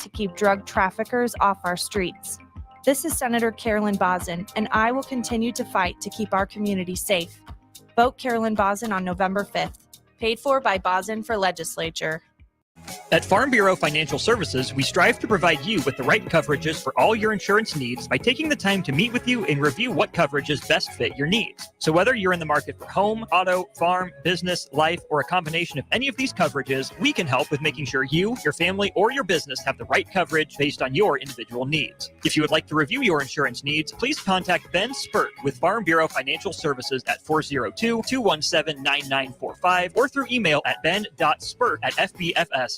to keep drug traffickers off our streets. This is Senator Carolyn Bosden, and I will continue to fight to keep our community safe. Vote Carolyn Bosden on November 5th. Paid for by Bosden for Legislature. At Farm Bureau Financial Services, we strive to provide you with the right coverages for all your insurance needs by taking the time to meet with you and review what coverages best fit your needs. So whether you're in the market for home, auto, farm, business, life, or a combination of any of these coverages, we can help with making sure you, your family, or your business have the right coverage based on your individual needs. If you would like to review your insurance needs, please contact Ben Spurt with Farm Bureau Financial Services at 402-217-9945 or through email at ben.spurt@fbfs.com.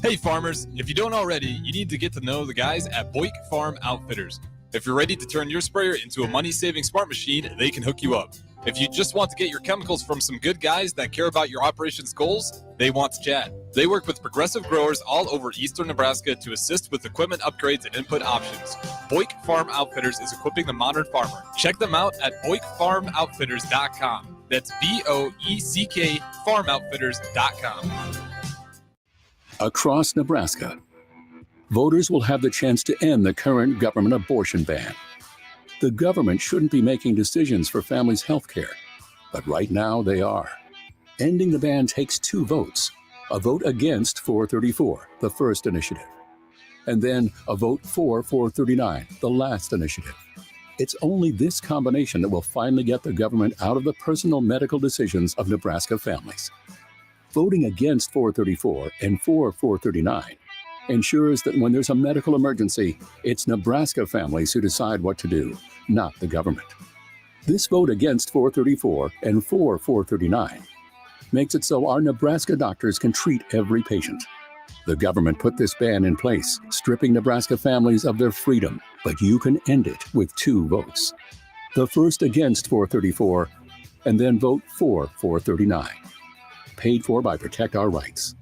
Hey farmers, if you don't already, you need to get to know the guys at Boyk Farm Outfitters. If you're ready to turn your sprayer into a money-saving smart machine, they can hook you up. If you just want to get your chemicals from some good guys that care about your operations goals, they want to chat. They work with progressive growers all over eastern Nebraska to assist with equipment upgrades and input options. Boyk Farm Outfitters is equipping the modern farmer. Check them out at BoykFarmOutfitters.com. That's BOECK FarmOutfitters.com. Across Nebraska, voters will have the chance to end the current government abortion ban. The government shouldn't be making decisions for families' health care, but right now they are. Ending the ban takes 2 votes, a vote against 434, the first initiative, and then a vote for 439, the last initiative. It's only this combination that will finally get the government out of the personal medical decisions of Nebraska families. Voting against 434 and for 439 ensures that when there's a medical emergency, it's Nebraska families who decide what to do, not the government. This vote against 434 and for 439 makes it so our Nebraska doctors can treat every patient. The government put this ban in place, stripping Nebraska families of their freedom, but you can end it with 2 votes. The first against 434, and then vote for 439. Paid for by Protect Our Rights.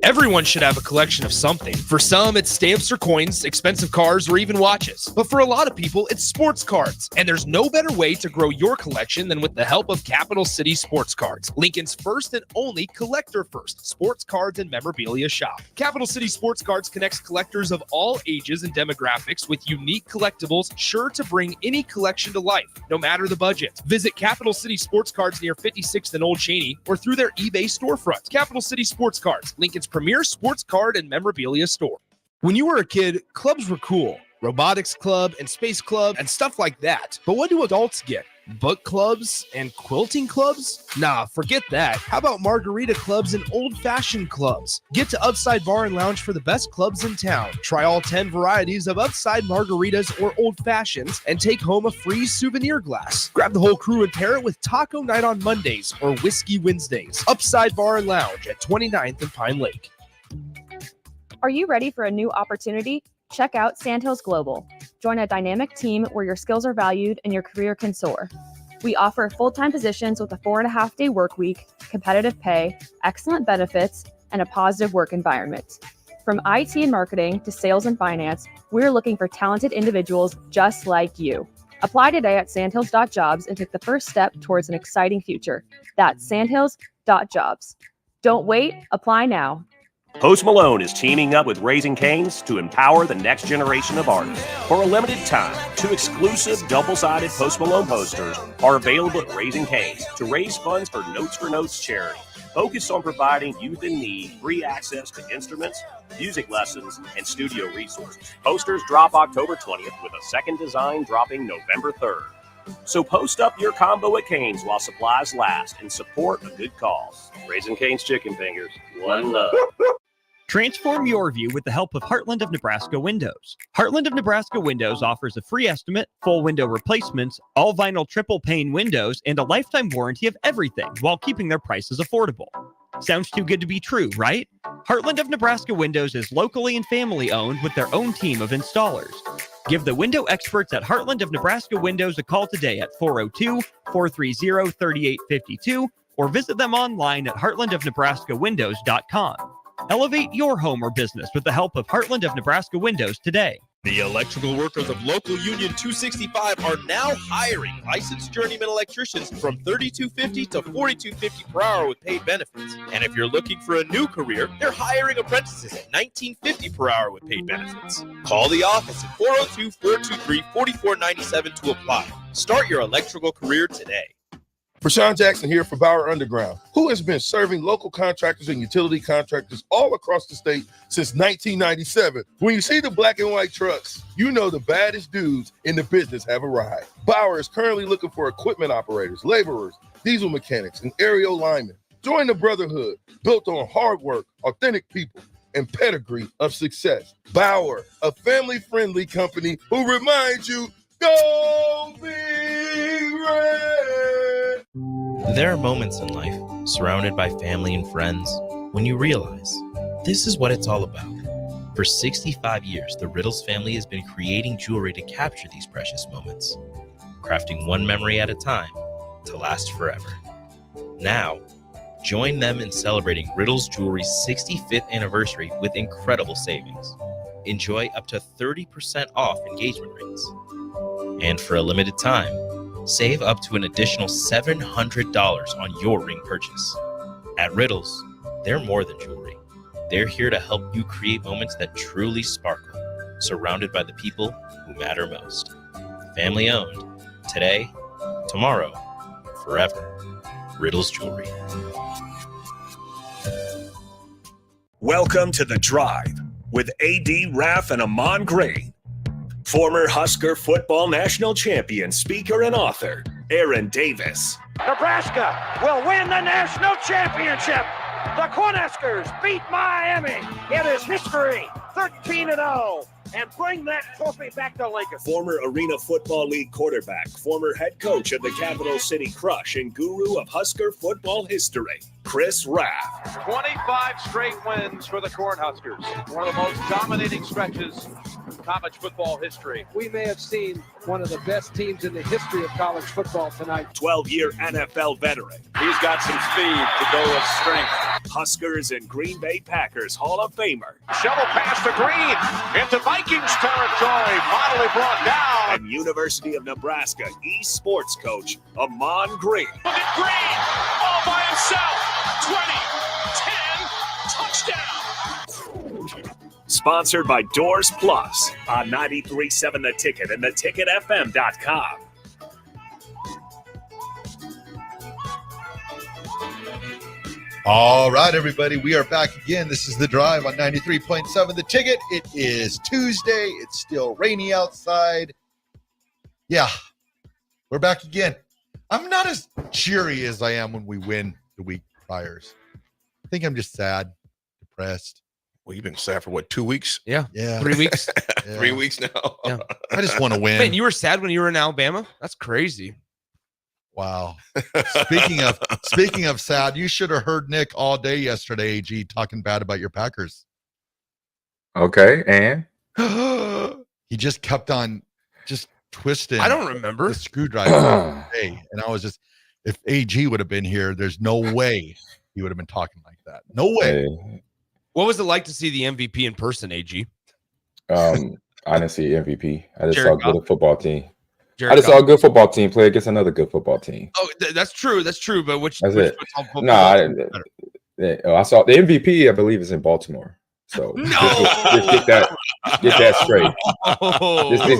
Everyone should have a collection of something. For some, it's stamps or coins, expensive cars, or even watches. But for a lot of people, it's sports cards. And there's no better way to grow your collection than with the help of Capital City Sports Cards, Lincoln's first and only collector-first sports cards and memorabilia shop. Capital City Sports Cards connects collectors of all ages and demographics with unique collectibles sure to bring any collection to life, no matter the budget. Visit Capital City Sports Cards near 56th and Old Cheney or through their eBay storefront. Capital City Sports Cards, Lincoln's premier sports card and memorabilia store. When you were a kid, clubs were cool. Robotics club and space club and stuff like that. But what do adults get? Book clubs and quilting clubs? Nah, forget that. How about margarita clubs and old-fashioned clubs? Get to Upside Bar and Lounge for the best clubs in town. Try all 10 varieties of Upside margaritas or old fashions and take home a free souvenir glass. Grab the whole crew and pair it with taco night on Mondays or whiskey Wednesdays. Upside Bar and Lounge at 29th and Pine Lake. Are you ready for a new opportunity? Check out Sandhills Global. Join a dynamic team where your skills are valued and your career can soar. We offer full-time positions with a 4.5-day work week, competitive pay, excellent benefits, and a positive work environment. From IT and marketing to sales and finance, we're looking for talented individuals just like you. Apply today at sandhills.jobs and take the first step towards an exciting future. That's sandhills.jobs. Don't wait, apply now. Post Malone is teaming up with Raising Cane's to empower the next generation of artists. For a limited time, 2 exclusive double-sided Post Malone posters are available at Raising Cane's to raise funds for Notes for Notes charity. Focused on providing youth in need free access to instruments, music lessons, and studio resources. Posters drop October 20th with a second design dropping November 3rd. So post up your combo at Cane's while supplies last and support a good cause. Raising Cane's Chicken Fingers. One love. Transform your view with the help of Heartland of Nebraska Windows. Heartland of Nebraska Windows offers a free estimate, full window replacements, all vinyl triple pane windows, and a lifetime warranty of everything while keeping their prices affordable. Sounds too good to be true, right? Heartland of Nebraska Windows is locally and family owned with their own team of installers. Give the window experts at Heartland of Nebraska Windows a call today at 402-430-3852 or visit them online at heartlandofnebraskawindows.com. Elevate your home or business with the help of Heartland of Nebraska Windows today. The electrical workers of local Union 265 are now hiring licensed journeyman electricians from $32.50 to $42.50 per hour with paid benefits. And if you're looking for a new career, they're hiring apprentices at $19.50 per hour with paid benefits. Call the office at 402-423-4497 to apply. Start your electrical career today. Prashawn Jackson here for Bauer Underground, who has been serving local contractors and utility contractors all across the state since 1997. When you see the black and white trucks, you know the baddest dudes in the business have arrived. Bauer is currently looking for equipment operators, laborers, diesel mechanics, and aerial linemen. Join the brotherhood built on hard work, authentic people, and pedigree of success. Bauer, a family-friendly company who reminds you, go Big Red! There are moments in life, surrounded by family and friends, when you realize this is what it's all about. For 65 years, the Riddles family has been creating jewelry to capture these precious moments, crafting one memory at a time to last forever. Now, join them in celebrating Riddles Jewelry's 65th anniversary with incredible savings. Enjoy up to 30% off engagement rings. And for a limited time, save up to an additional $700 on your ring purchase. At Riddles, they're more than jewelry. They're here to help you create moments that truly sparkle, surrounded by the people who matter most. Family owned, today, tomorrow, forever. Riddles Jewelry. Welcome to The Drive with AD Raff and Ahman Green. Former Husker football national champion, speaker, and author, Aaron Davis. Nebraska will win the national championship. The Cornhuskers beat Miami. It is history, 13-0, and bring that trophy back to Lincoln. Former Arena Football League quarterback, former head coach of the Capital City Crush, and guru of Husker football history, Chris Raff. 25 straight wins for the Cornhuskers. One of the most dominating stretches in college football history. We may have seen one of the best teams in the history of college football tonight. 12-year NFL veteran. He's got some speed to go with strength. Huskers and Green Bay Packers Hall of Famer. Shovel pass to Green into Vikings territory. Finally brought down. And University of Nebraska East sports coach, Ahman Green. Look at Green all by himself. 20, 10, touchdown. Sponsored by Doors Plus on 93.7 The Ticket and theticketfm.com. All right, everybody, we are back again. This is The Drive on 93.7 The Ticket. It is Tuesday. It's still rainy outside. Yeah, we're back again. I'm not as cheery as I am when we win the week prior. I think I'm just sad, depressed. Well, you've been sad for what, 2 weeks? Yeah. 3 weeks. Yeah. 3 weeks now. Yeah. I just want to win. Man, you were sad when you were in Alabama? That's crazy. Wow. Speaking of sad, you should have heard Nick all day yesterday, AG, talking bad about your Packers. Okay, and he just kept on just twisting. I don't remember the screwdriver today, and I was just, if AG would have been here, there's no way he would have been talking like that. No way. Hey. What was it like to see the MVP in person, AG? I didn't see MVP. I just Jared saw a good football team. Jared I just saw a good football team play against another good football team. Oh, that's true. That's true. But which it. football No, I saw the MVP. I believe is in Baltimore. So no! just get that straight.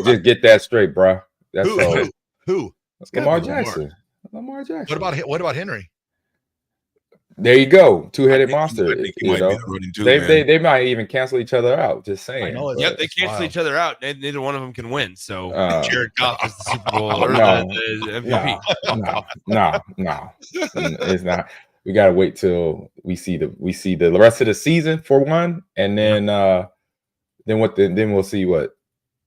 Just get that straight, bro. That's all. Who? Lamar Jackson. Lamar Jackson. What about Henry? There you go, two-headed monster. You know, they might even cancel each other out. Just saying. Yep, they cancel each other out. And neither one of them can win. So Jared Goff is the Super Bowl or the MVP. No, it's not. We gotta wait till we see the rest of the season for one, and then we'll see what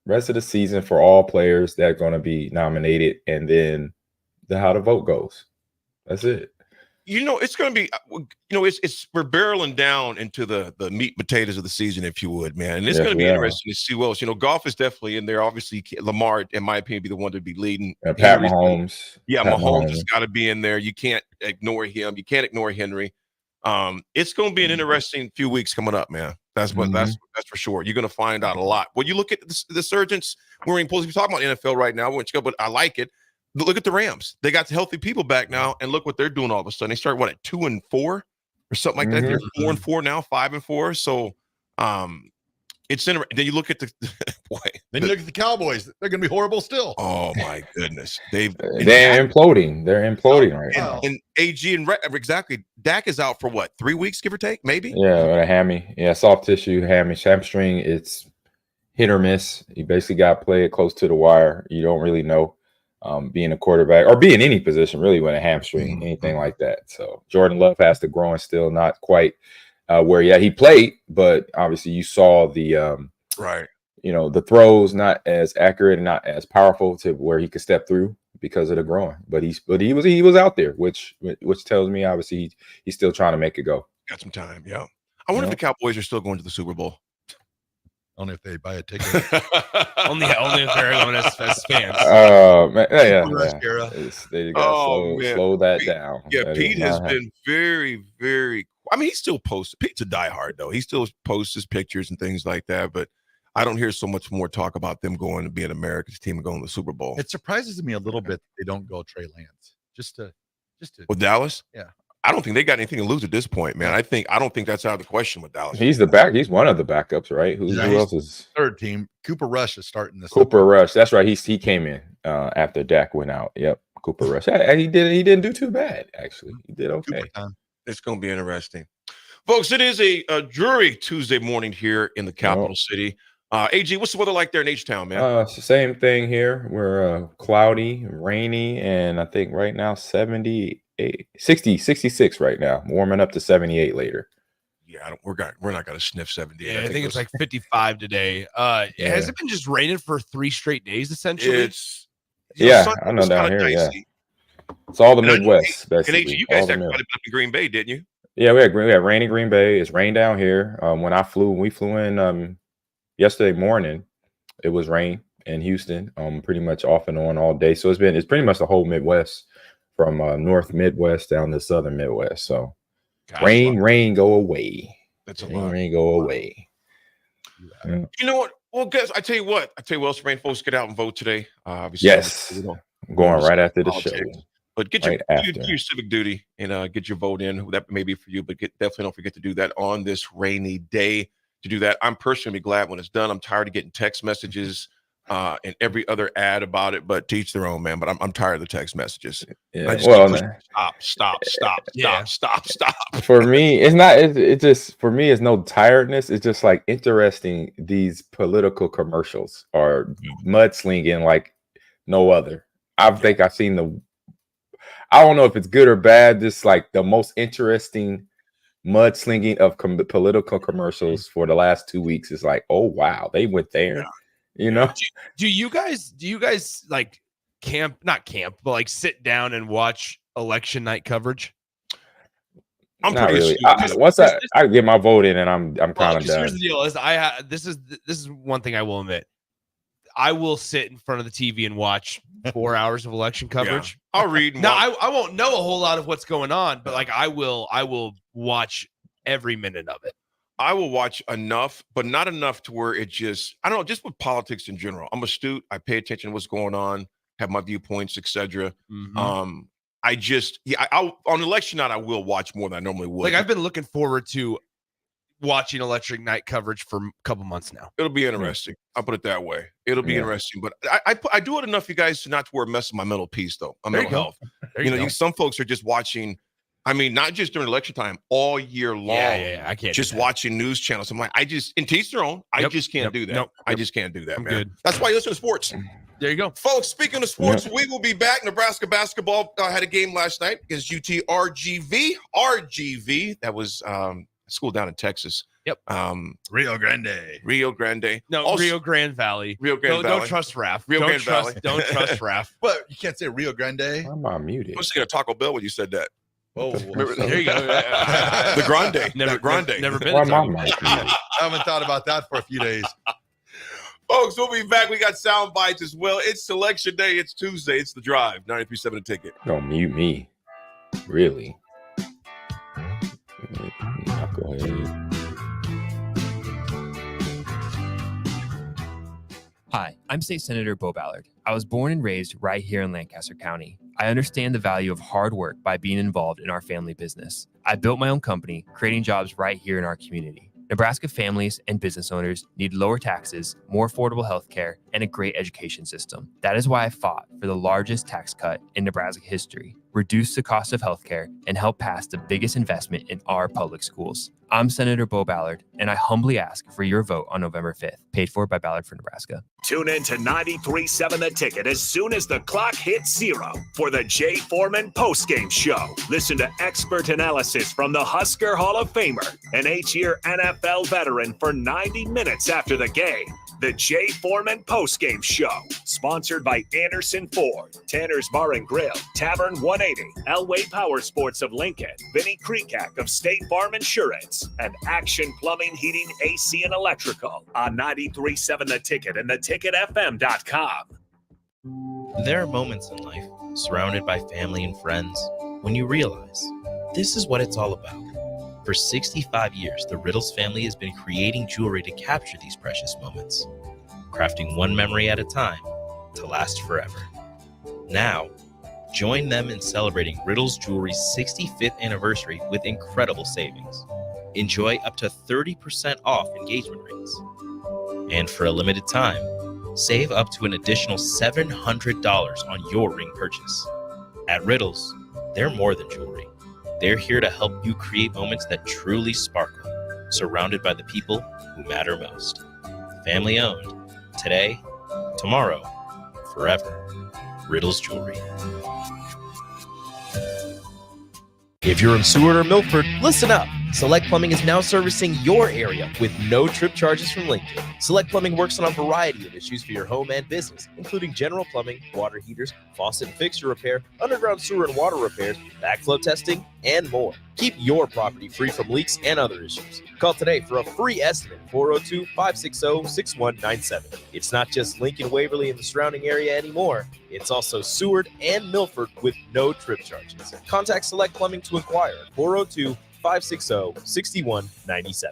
rest of the season for all players that are going to be nominated, and then how the vote goes. That's it. You know, it's going to be, it's we're barreling down into the meat and potatoes of the season, if you would, man. And it's going to be interesting to see who else. Goff is definitely in there. Obviously, Lamar, in my opinion, be the one to be leading. Pat Mahomes. Mahomes has got to be in there. You can't ignore him. You can't ignore Henry. It's going to be an interesting few weeks coming up, man. That's what that's for sure. You're going to find out a lot. When you look at the surgeons wearing pulls, we're talking about NFL right now, but I like it. Look at the Rams. They got healthy people back now, and look what they're doing all of a sudden. They start at 2-4 or something like that. They're 4-4 now, 5-4. So it's interesting. Then you look at the boy. Then you look at the Cowboys. They're going to be horrible still. Oh my goodness, they're imploding. They're imploding right now. And AG and exactly. Dak is out for what, 3 weeks, give or take, maybe. Yeah, a hammy. Yeah, soft tissue hamstring. It's hit or miss. You basically got to play it close to the wire. You don't really know. Being a quarterback or being any position really with a hamstring, anything like that. So Jordan Love has to grow and still not quite where he played, but obviously you saw the right. The throws not as accurate and not as powerful to where he could step through because of the growing. But he was out there, which tells me obviously he's still trying to make it go. Got some time, yeah. I wonder if the Cowboys are still going to the Super Bowl. Only if they buy a ticket. only if they're going as fans. Man, they gotta slow that down. Yeah, Pete has been very, very. I mean, he still posts. Pete's a diehard though. He still posts his pictures and things like that. But I don't hear so much more talk about them going to be an America's team and going to the Super Bowl. It surprises me a little bit they don't go Trey Lance. Just to. With Dallas, yeah. I don't think they got anything to lose at this point, man. I don't think that's out of the question with Dallas. He's the back. He's one of the backups, right? Who else is third team? Cooper Rush is starting this. Rush. That's right. He came in after Dak went out. Yep. Cooper Rush. He didn't do too bad, actually. He did okay. It's going to be interesting. Folks, it is a dreary Tuesday morning here in the capital city. AG, what's the weather like there in H-Town, man? It's the same thing here. We're cloudy, rainy, and I think right now 66 right now, warming up to 78 later. Yeah, we're not going to sniff 78. Yeah, I think it's like 55 today. Has it been just raining for 3 straight days, essentially? I know down here, dicey. Yeah. It's all the Midwest, basically. And AG, you guys actually up in Green Bay, didn't you? Yeah, we had rain in Green Bay. It's rain down here. When we flew in yesterday morning, it was rain in Houston, pretty much off and on all day. So it's pretty much the whole Midwest, from North Midwest down to Southern Midwest. So rain, go away. That's a lot. Rain, go away. Yeah. You know what? Well, guys, I tell you what, Rain folks, get out and vote today. Obviously, yes, I'm going right after the show. But get your civic duty and get your vote in. That may be for you, but definitely don't forget to do that on this rainy day. To do that, I'm personally glad when it's done. I'm tired of getting text messages and every other ad about it, but to each their own, man. But I'm tired of the text messages. Yeah. Stop. For me, it's not. It just for me, it's no tiredness. It's just like interesting. These political commercials are mudslinging like no other. I think I've seen I don't know if it's good or bad. Just like the most interesting mudslinging of political commercials for the last 2 weeks is like, oh wow, they went there. Yeah. You know, do you guys like not camp, but like sit down and watch election night coverage? I'm not pretty really. Once I get my vote in, and I'm kind of done. Here's the deal: this is one thing I will admit. I will sit in front of the TV and watch 4 hours of election coverage. Yeah. I'll read. Now I won't know a whole lot of what's going on, but like I will watch every minute of it. I will watch enough, but not enough to where it just, I don't know, just with politics in general. I'm astute. I pay attention to what's going on, have my viewpoints, etc. Mm-hmm. On election night, I will watch more than I normally would. Like I've been looking forward to watching election night coverage for a couple months now. It'll be interesting. I'll put it that way. It'll be interesting, but I do it enough, you guys, to not to where mess with my mental peace, though. My mental health. Some folks are just watching. I mean, not just during election time, all year long. Yeah. I can't just watching news channels. I'm like, and teach their own. I just can't do that. Nope. I just can't do that, I'm man. good. That's why you listen to sports. There you go. Folks, speaking of sports, we will be back. Nebraska basketball had a game last night against UT-RGV. RGV, that was school down in Texas. Yep. Rio Grande. No, also, Rio Grande Valley. Valley. Don't trust Raff. Don't trust Raff. But you can't say Rio Grande. I'm on muted. I was thinking of Taco Bell when you said that. Oh, there you go. The Grande. Never been. I haven't thought about that for a few days. Folks, we'll be back. We got sound bites as well. It's selection day. It's Tuesday. It's the drive. 93.7 The Ticket. Don't mute me. Really? I'll go ahead. Hi, I'm State Senator Bo Ballard. I was born and raised right here in Lancaster County. I understand the value of hard work by being involved in our family business. I built my own company, creating jobs right here in our community. Nebraska families and business owners need lower taxes, more affordable health care, and a great education system. That is why I fought for the largest tax cut in Nebraska history, reduce the cost of healthcare, and help pass the biggest investment in our public schools. I'm Senator Bo Ballard, and I humbly ask for your vote on November 5th. Paid for by Ballard for Nebraska. Tune in to 93.7 The Ticket as soon as the clock hits 0 for the Jay Foreman postgame show. Listen to expert analysis from the Husker Hall of Famer, an 8-year NFL veteran, for 90 minutes after the game. The Jay Foreman postgame show, sponsored by Anderson Ford, Tanner's Bar and Grill, Tavern 180, Elway Power Sports of Lincoln, Vinnie Kreekak of State Farm Insurance, and Action Plumbing, Heating, AC, and Electrical on 93.7 The Ticket and theticketfm.com. There are moments in life, surrounded by family and friends, when you realize this is what it's all about. For 65 years, the Riddles family has been creating jewelry to capture these precious moments, crafting one memory at a time to last forever. Now, join them in celebrating Riddles Jewelry's 65th anniversary with incredible savings. Enjoy up to 30% off engagement rings. And for a limited time, save up to an additional $700 on your ring purchase. At Riddles, they're more than jewelry. They're here to help you create moments that truly sparkle, surrounded by the people who matter most. Family owned. Today, tomorrow, forever. Riddles Jewelry. If you're in Seward or Milford, listen up. Select Plumbing is now servicing your area with no trip charges from Lincoln. Select Plumbing works on a variety of issues for your home and business, including general plumbing, water heaters, faucet and fixture repair, underground sewer and water repairs, backflow testing, and more. Keep your property free from leaks and other issues. Call today for a free estimate, 402-560-6197. It's not just Lincoln, Waverly, and the surrounding area anymore. It's also Seward and Milford with no trip charges. Contact Select Plumbing to inquire at 402-560-6197.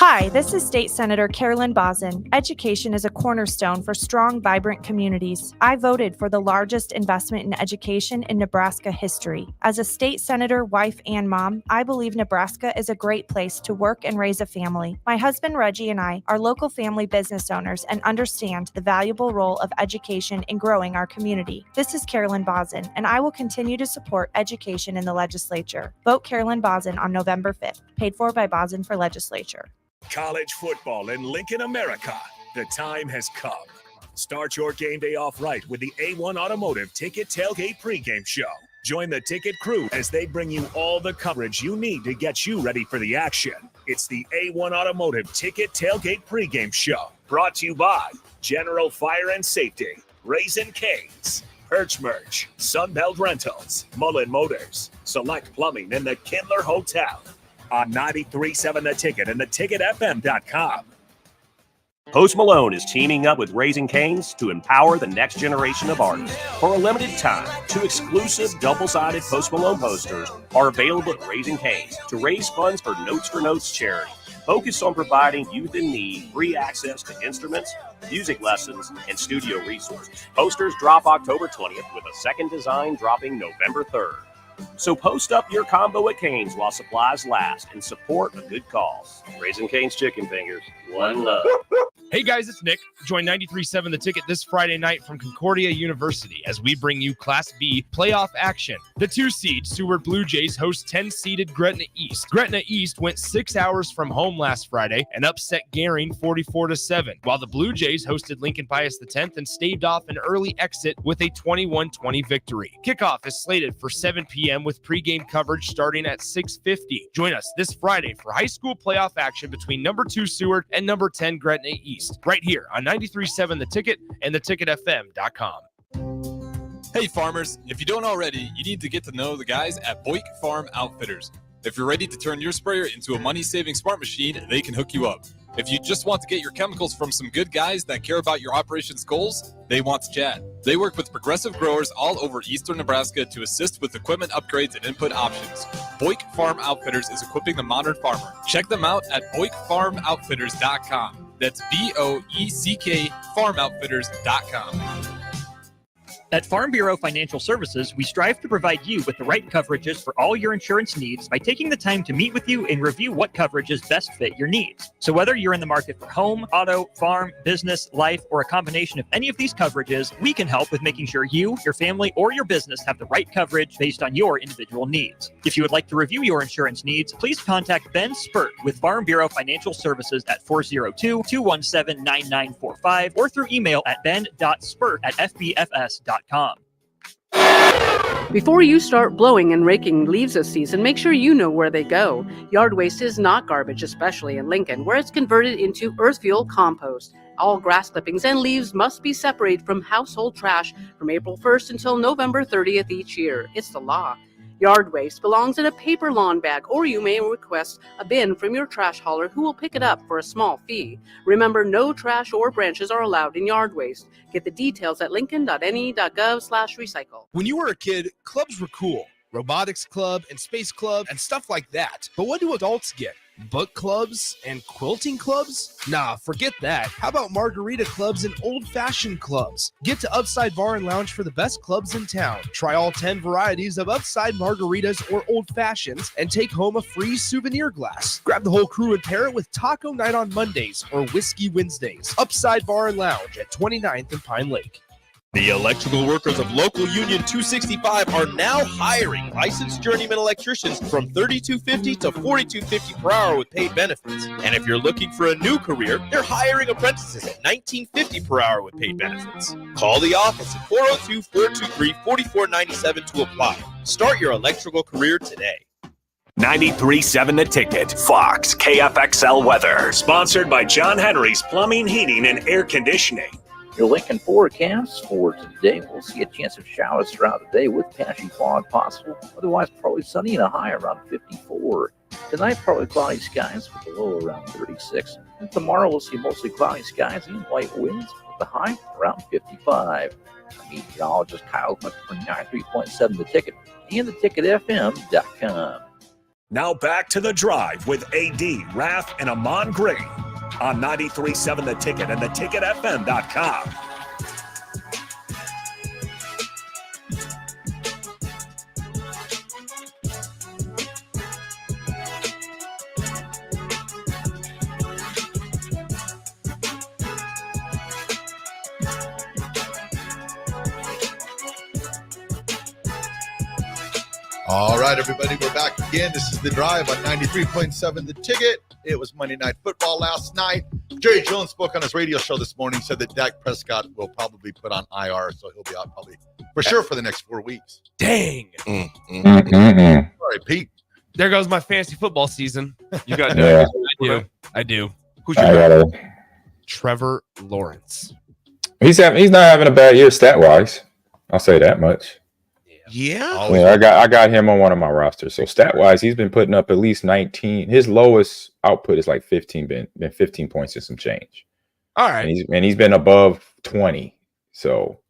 Hi, this is State Senator Carolyn Bosden. Education is a cornerstone for strong, vibrant communities. I voted for the largest investment in education in Nebraska history. As a state senator, wife, and mom, I believe Nebraska is a great place to work and raise a family. My husband Reggie and I are local family business owners and understand the valuable role of education in growing our community. This is Carolyn Bosden, and I will continue to support education in the legislature. Vote Carolyn Bosden on November 5th. Paid for by Bosden for Legislature. College football in Lincoln, America. The time has come. Start your game day off right with the A1 Automotive Ticket Tailgate pregame show. Join the Ticket crew as they bring you all the coverage you need to get you ready for the action. It's the A1 Automotive Ticket Tailgate pregame show. Brought to you by General Fire and Safety, Raising Cane's, Perch Merch, Sunbelt Rentals, Mullen Motors, Select Plumbing, and the Kindler Hotel. On 93.7 The Ticket and theticketfm.com. Post Malone is teaming up with Raising Cane's to empower the next generation of artists. For a limited time, 2 exclusive double-sided Post Malone posters are available at Raising Cane's to raise funds for Notes for Notes charity, focused on providing youth in need free access to instruments, music lessons, and studio resources. Posters drop October 20th with a second design dropping November 3rd. So post up your combo at Cane's while supplies last and support a good cause. Raising Cane's Chicken Fingers. One love. Hey guys, it's Nick. Join 93.7 The Ticket this Friday night from Concordia University as we bring you Class B playoff action. The 2-seed Seward Blue Jays host 10-seeded Gretna East. Gretna East went 6 hours from home last Friday and upset Garing 44-7, while the Blue Jays hosted Lincoln Pius X and staved off an early exit with a 21-20 victory. Kickoff is slated for 7 p.m. with pregame coverage starting at 6:50. Join us this Friday for high school playoff action between number 2 Seward and number 10 Gretna East, right here on 93.7 The Ticket and theticketfm.com. Hey farmers, if you don't already, you need to get to know the guys at Boyk Farm Outfitters. If you're ready to turn your sprayer into a money-saving smart machine, they can hook you up. If you just want to get your chemicals from some good guys that care about your operations goals, they want to chat. They work with progressive growers all over eastern Nebraska to assist with equipment upgrades and input options. Boyk Farm Outfitters is equipping the modern farmer. Check them out at BoykFarmOutfitters.com. That's BOECK farmoutfitters.com. At Farm Bureau Financial Services, we strive to provide you with the right coverages for all your insurance needs by taking the time to meet with you and review what coverages best fit your needs. So whether you're in the market for home, auto, farm, business, life, or a combination of any of these coverages, we can help with making sure you, your family, or your business have the right coverage based on your individual needs. If you would like to review your insurance needs, please contact Ben Spurt with Farm Bureau Financial Services at 402-217-9945 or through email at ben.spurt@fbfs.com. Before you start blowing and raking leaves this season, make sure you know where they go. Yard waste is not garbage, especially in Lincoln, where it's converted into earth fuel compost. All grass clippings and leaves must be separated from household trash from April 1st until November 30th each year. It's the law. Yard waste belongs in a paper lawn bag, or you may request a bin from your trash hauler who will pick it up for a small fee. Remember, no trash or branches are allowed in yard waste. Get the details at lincoln.ne.gov/recycle. When you were a kid, clubs were cool. Robotics club and space club and stuff like that. But what do adults get? Book clubs and quilting clubs? Nah, forget that. How about margarita clubs and old-fashioned clubs? Get to Upside Bar and Lounge for the best clubs in town. Try all 10 varieties of Upside margaritas or old fashions and take home a free souvenir glass. Grab the whole crew and pair it with taco night on Mondays or whiskey Wednesdays. Upside Bar and Lounge at 29th and Pine Lake. The electrical workers of Local Union 265 are now hiring licensed journeyman electricians from $32.50 to $42.50 per hour with paid benefits. And if you're looking for a new career, they're hiring apprentices at $19.50 per hour with paid benefits. Call the office at 402-423-4497 to apply. Start your electrical career today. 93.7 The Ticket, Fox, KFXL weather. Sponsored by John Henry's Plumbing, Heating, and Air Conditioning. Your Lincoln forecast for today, we'll see a chance of showers throughout the day with patchy fog possible. Otherwise, probably sunny and a high around 54. Tonight, probably cloudy skies with a low around 36. And tomorrow, we'll see mostly cloudy skies and light winds with a high around 55. Meteorologist Kyle Cook for 93.7 The Ticket and theticketfm.com. Now back to The Drive with AD, Raff, and Ahman Green on 93.7 The Ticket and theticketfm.com. All right, everybody, we're back again. This is The Drive on 93.7 The Ticket. It was Monday Night Football last night. Jerry Jones spoke on his radio show this morning, said that Dak Prescott will probably put on IR, so he'll be out probably for sure for the next 4 weeks. Dang. All right, Pete. There goes my fantasy football season. You got Yeah. I do. Who's I your gotta, Trevor Lawrence. he's not having a bad year stat wise. I'll say that much. Yeah. Yeah, I got him on one of my rosters. So stat wise, he's been putting up at least 19. His lowest output is like 15, been 15 points and some change. All right. And he's been above 20. So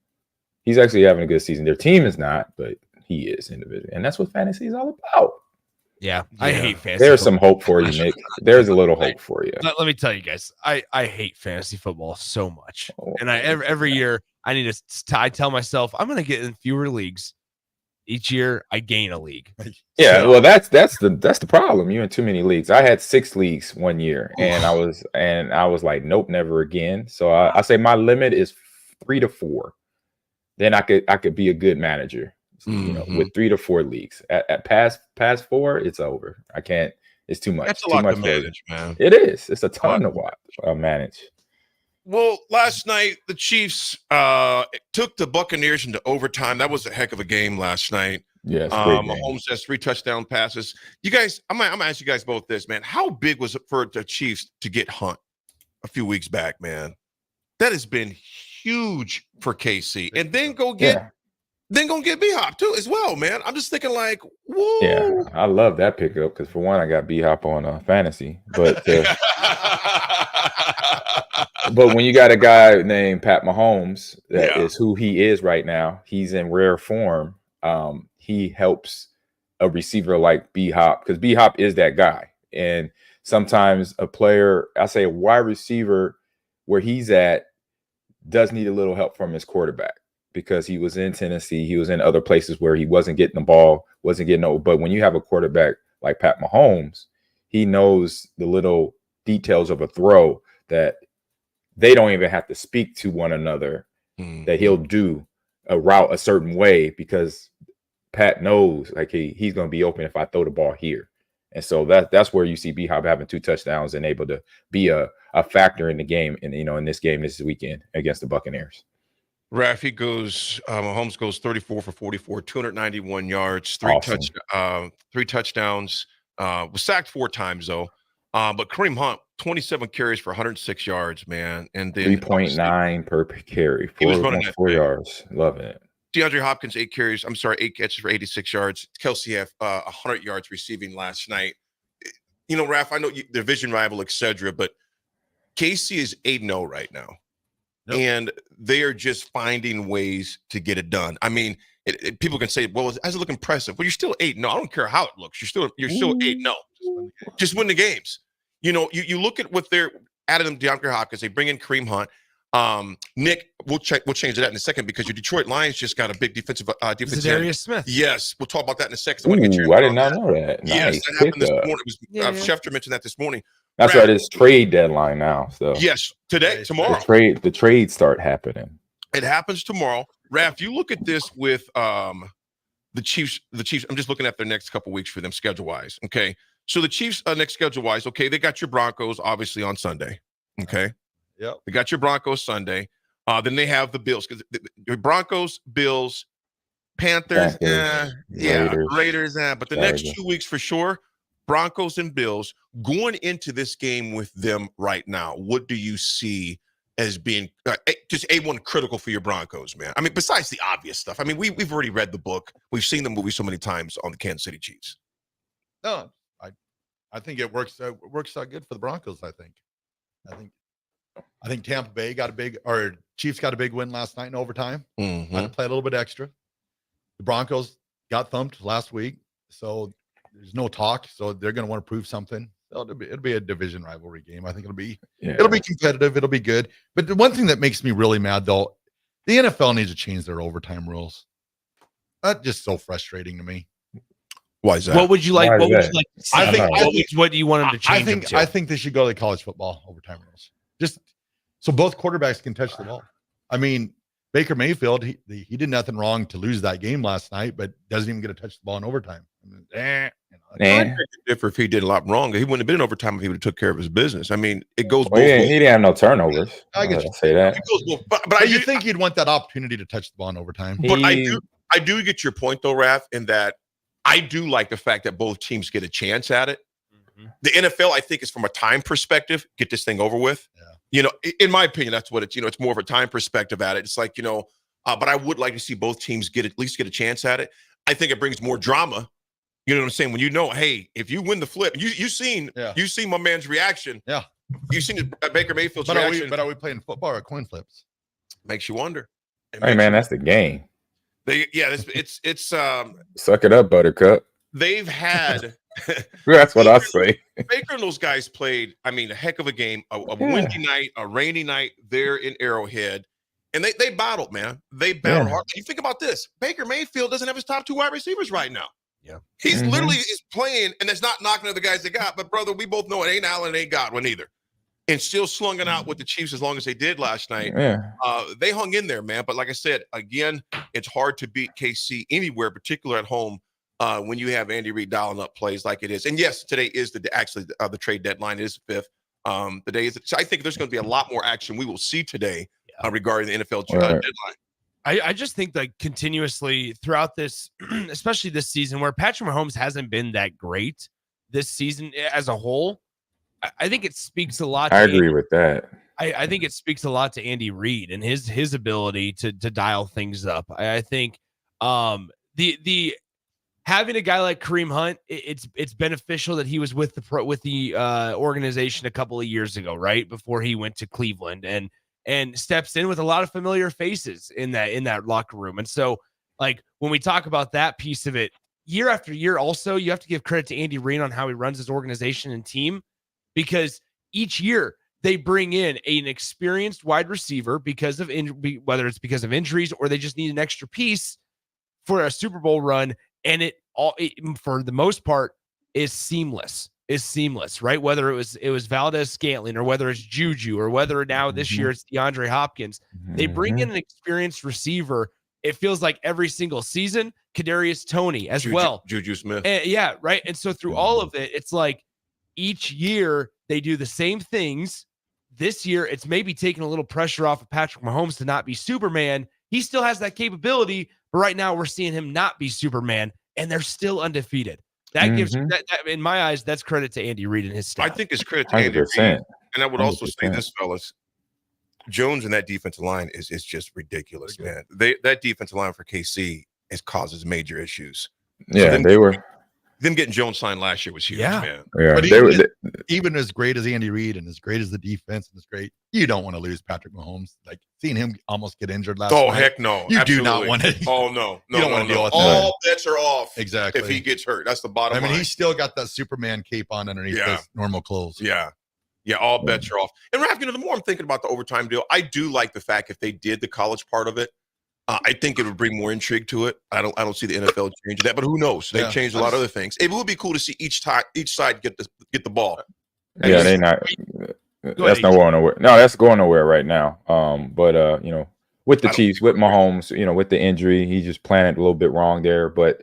he's actually having a good season. Their team is not, but he is individually. And that's what fantasy is all about. Yeah. I hate fantasy. There's some hope for you, Nick. There's a little hope for you. Let me tell you guys, I hate fantasy football so much. And every year I need to I tell myself I'm going to get in fewer leagues. Each year I gain a league. Yeah, well, that's the problem. You're in too many leagues. I had 6 leagues one year, and I was like, nope, never again. So I say my limit is 3 to 4. Then I could be a good manager, with 3 to 4 leagues. At past 4, it's over. I can't. It's too much. That's a too lot much to manage, man. It is. It's a ton to watch. Manage. Well, last night the Chiefs took the Buccaneers into overtime. That was a heck of a game last night. Yes, Mahomes has 3 touchdown passes. You guys, I'm gonna ask you guys both this, man. How big was it for the Chiefs to get Hunt a few weeks back, man? That has been huge for KC, and then go get B-Hop too as well, man. I'm just thinking like, whoa. Yeah, I love that pickup because for one, I got B-Hop on fantasy, but. But when you got a guy named Pat Mahomes, that is who he is right now, he's in rare form. He helps a receiver like B-Hop because B-Hop is that guy. And sometimes a player, I say a wide receiver where he's at does need a little help from his quarterback, because he was in Tennessee, he was in other places where he wasn't getting the ball, wasn't getting over. But when you have a quarterback like Pat Mahomes, he knows the little details of a throw that they don't even have to speak to one another, that he'll do a route a certain way because Pat knows like he's going to be open if I throw the ball here. And so that's where you see B-Hop having 2 touchdowns and able to be a factor in the game, and in this game this weekend against the Buccaneers. Raff, Mahomes goes 34 for 44, 291 yards, Awesome. three touchdowns, was sacked 4 times though. But Kareem Hunt, 27 carries for 106 yards, man. And then 3.9 per carry, he was running 4 yards. Loving it. DeAndre Hopkins, 8 catches for 86 yards. Kelsey had 100 yards receiving last night. Raff, I know division rival, etc., but KC is 8-0 right now. Yep. And they are just finding ways to get it done. I mean, people can say, well, does it look impressive? Well, you're still 8-0. I don't care how it looks. You're still 8-0. Just win the games. You look at what they're adding them, DeAndre Hopkins. They bring in Kareem Hunt. Nick, we'll change that in a second, because your Detroit Lions just got a big defensive Darius Smith. Yes, we'll talk about that in a second. I did not know that. Yes, Nice. that happened this morning. Schefter mentioned that this morning. That's right. It's trade deadline now. So yes, tomorrow. The trades start happening. It happens tomorrow. Raff, you look at this with the Chiefs. I'm just looking at their next couple weeks for them schedule wise. Okay, so the Chiefs next schedule wise. Okay, they got your Broncos obviously on Sunday. Okay. Yep. They got your Broncos Sunday. Then they have the Bills, because the Broncos, Bills, Panthers, Raiders, but the next 2 weeks for sure, Broncos and Bills. Going into this game with them right now, what do you see as being just A1 critical for your Broncos, man? I mean, besides the obvious stuff. I mean, we've already read the book. We've seen the movie so many times on the Kansas City Chiefs. No, I think it works out good for the Broncos. I think Tampa Bay Chiefs got a big win last night in overtime. Mm-hmm. Had to play a little bit extra. The Broncos got thumped last week, so there's no talk. So they're going to want to prove something. It'll be a division rivalry game. I think it'll be competitive. It'll be good. But the one thing that makes me really mad, though, the NFL needs to change their overtime rules. That's just so frustrating to me. Why is that? What would you like? What would you like to see? What do you want them to change? I think they should go to college football overtime rules. Just so both quarterbacks can touch the ball. I mean, Baker Mayfield, he did nothing wrong to lose that game last night, but doesn't even get to touch the ball in overtime. If he did a lot wrong, he wouldn't have been in overtime if he would have took care of his business. I mean, it goes both ways. He didn't have no turnovers. I get you. Say that. But you think you'd want that opportunity to touch the ball in overtime. But I do get your point, though, Raff, in that I do like the fact that both teams get a chance at it. Mm-hmm. The NFL, I think, is from a time perspective, get this thing over with. Yeah. In my opinion, that's what it's, it's more of a time perspective at it. It's like, but I would like to see both teams at least get a chance at it. I think it brings more drama. You know what I'm saying? When hey, if you win the flip, you seen my man's reaction. Yeah. You've seen Baker Mayfield's reaction. But are we playing football or coin flips? Makes you wonder. Hey man, that's the game. It's suck it up, Buttercup. They've had that's what I say. Baker and those guys played, a heck of a game, a windy night, a rainy night there in Arrowhead. And they battled, man. They battled hard. You think about this. Baker Mayfield doesn't have his top 2 wide receivers right now. Yeah. He's literally is playing, and that's not knocking at the guys they got. But, brother, we both know it ain't Allen, it ain't Godwin either. And still slung it out with the Chiefs as long as they did last night. Yeah. They hung in there, man. But like I said, again, it's hard to beat KC anywhere, particularly at home, when you have Andy Reid dialing up plays like it is. And, yes, today is the trade deadline. It is the 5th. The day is. So I think there's going to be a lot more action we will see today regarding the NFL deadline. I just think continuously throughout this, especially this season, where Patrick Mahomes hasn't been that great this season as a whole, I think it speaks a lot. I agree with that. I think it speaks a lot to Andy Reid and his ability to dial things up. I think the having a guy like Kareem Hunt, it's beneficial that he was with the organization a couple of years ago, right before he went to Cleveland, and steps in with a lot of familiar faces in that locker room. And so, like, when we talk about that piece of it, year after year, also, you have to give credit to Andy Reid on how he runs his organization and team, because each year they bring in an experienced wide receiver because of whether it's because of injuries or they just need an extra piece for a Super Bowl run, and it for the most part is seamless. Right? Whether it was Valdez Scantling or whether it's Juju or whether now this year it's DeAndre Hopkins, they bring in an experienced receiver. It feels like every single season, Kadarius Toney as well. Juju Smith. And, yeah, right. And so through all of it, it's like each year they do the same things. This year, it's maybe taking a little pressure off of Patrick Mahomes to not be Superman. He still has that capability, but right now we're seeing him not be Superman, and they're still undefeated. That gives that in my eyes, that's credit to Andy Reid and his staff. I think it's credit to Andy Reid. And I would also say this, fellas. Jones and that defensive line is just ridiculous, man. That defensive line for KC causes major issues. Yeah, so them getting Jones signed last year was huge, man. Yeah, but even as great as Andy Reid and as great as the defense and as great, you don't want to lose Patrick Mahomes. Like seeing him almost get injured last night. Oh, heck no. You Absolutely. do not want to. Oh, no. You don't want to deal with that. All bets are off. Exactly. If he gets hurt. That's the bottom line. I mean, he's still got that Superman cape on underneath his normal clothes. Yeah. Yeah, all bets are off. And Raff, the more I'm thinking about the overtime deal, I do like the fact if they did the college part of it, I think it would bring more intrigue to it. I don't see the NFL changing that, but who knows? They've changed a lot of other things. It would be cool to see each side get the ball. Yeah, they not. That's not going nowhere. No, that's going nowhere right now. But with the Chiefs, with Mahomes, with the injury, he just planted a little bit wrong there. But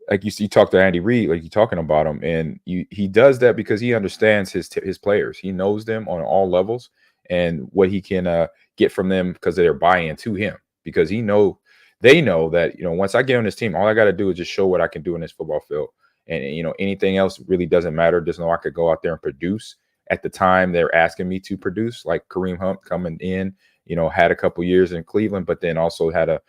like you talk to Andy Reid, like you're talking about him, and he does that because he understands his players. He knows them on all levels and what he can get from them because of their buy-in to him. Because they know that once I get on this team, all I got to do is just show what I can do in this football field, and anything else really doesn't matter. Just know I could go out there and produce at the time they're asking me to produce. Like Kareem Hunt coming in, had a couple years in Cleveland, but then also had a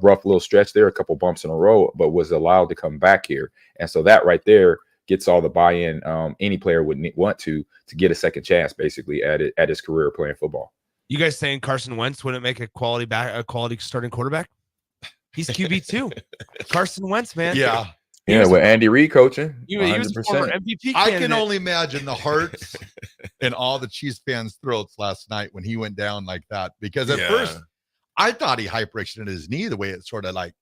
rough little stretch there, a couple bumps in a row, but was allowed to come back here. And so that right there gets all the buy-in any player would want to get a second chance, basically at his career playing football. You guys saying Carson Wentz wouldn't make a quality starting quarterback? He's QB too. Carson Wentz, man. Yeah. Yeah, with Andy Reid coaching, he was a former MVP candidate. I can only imagine the hearts and all the Chiefs fans' throats last night when he went down like that. Because at first, I thought he hyperextended his knee the way it sort of like.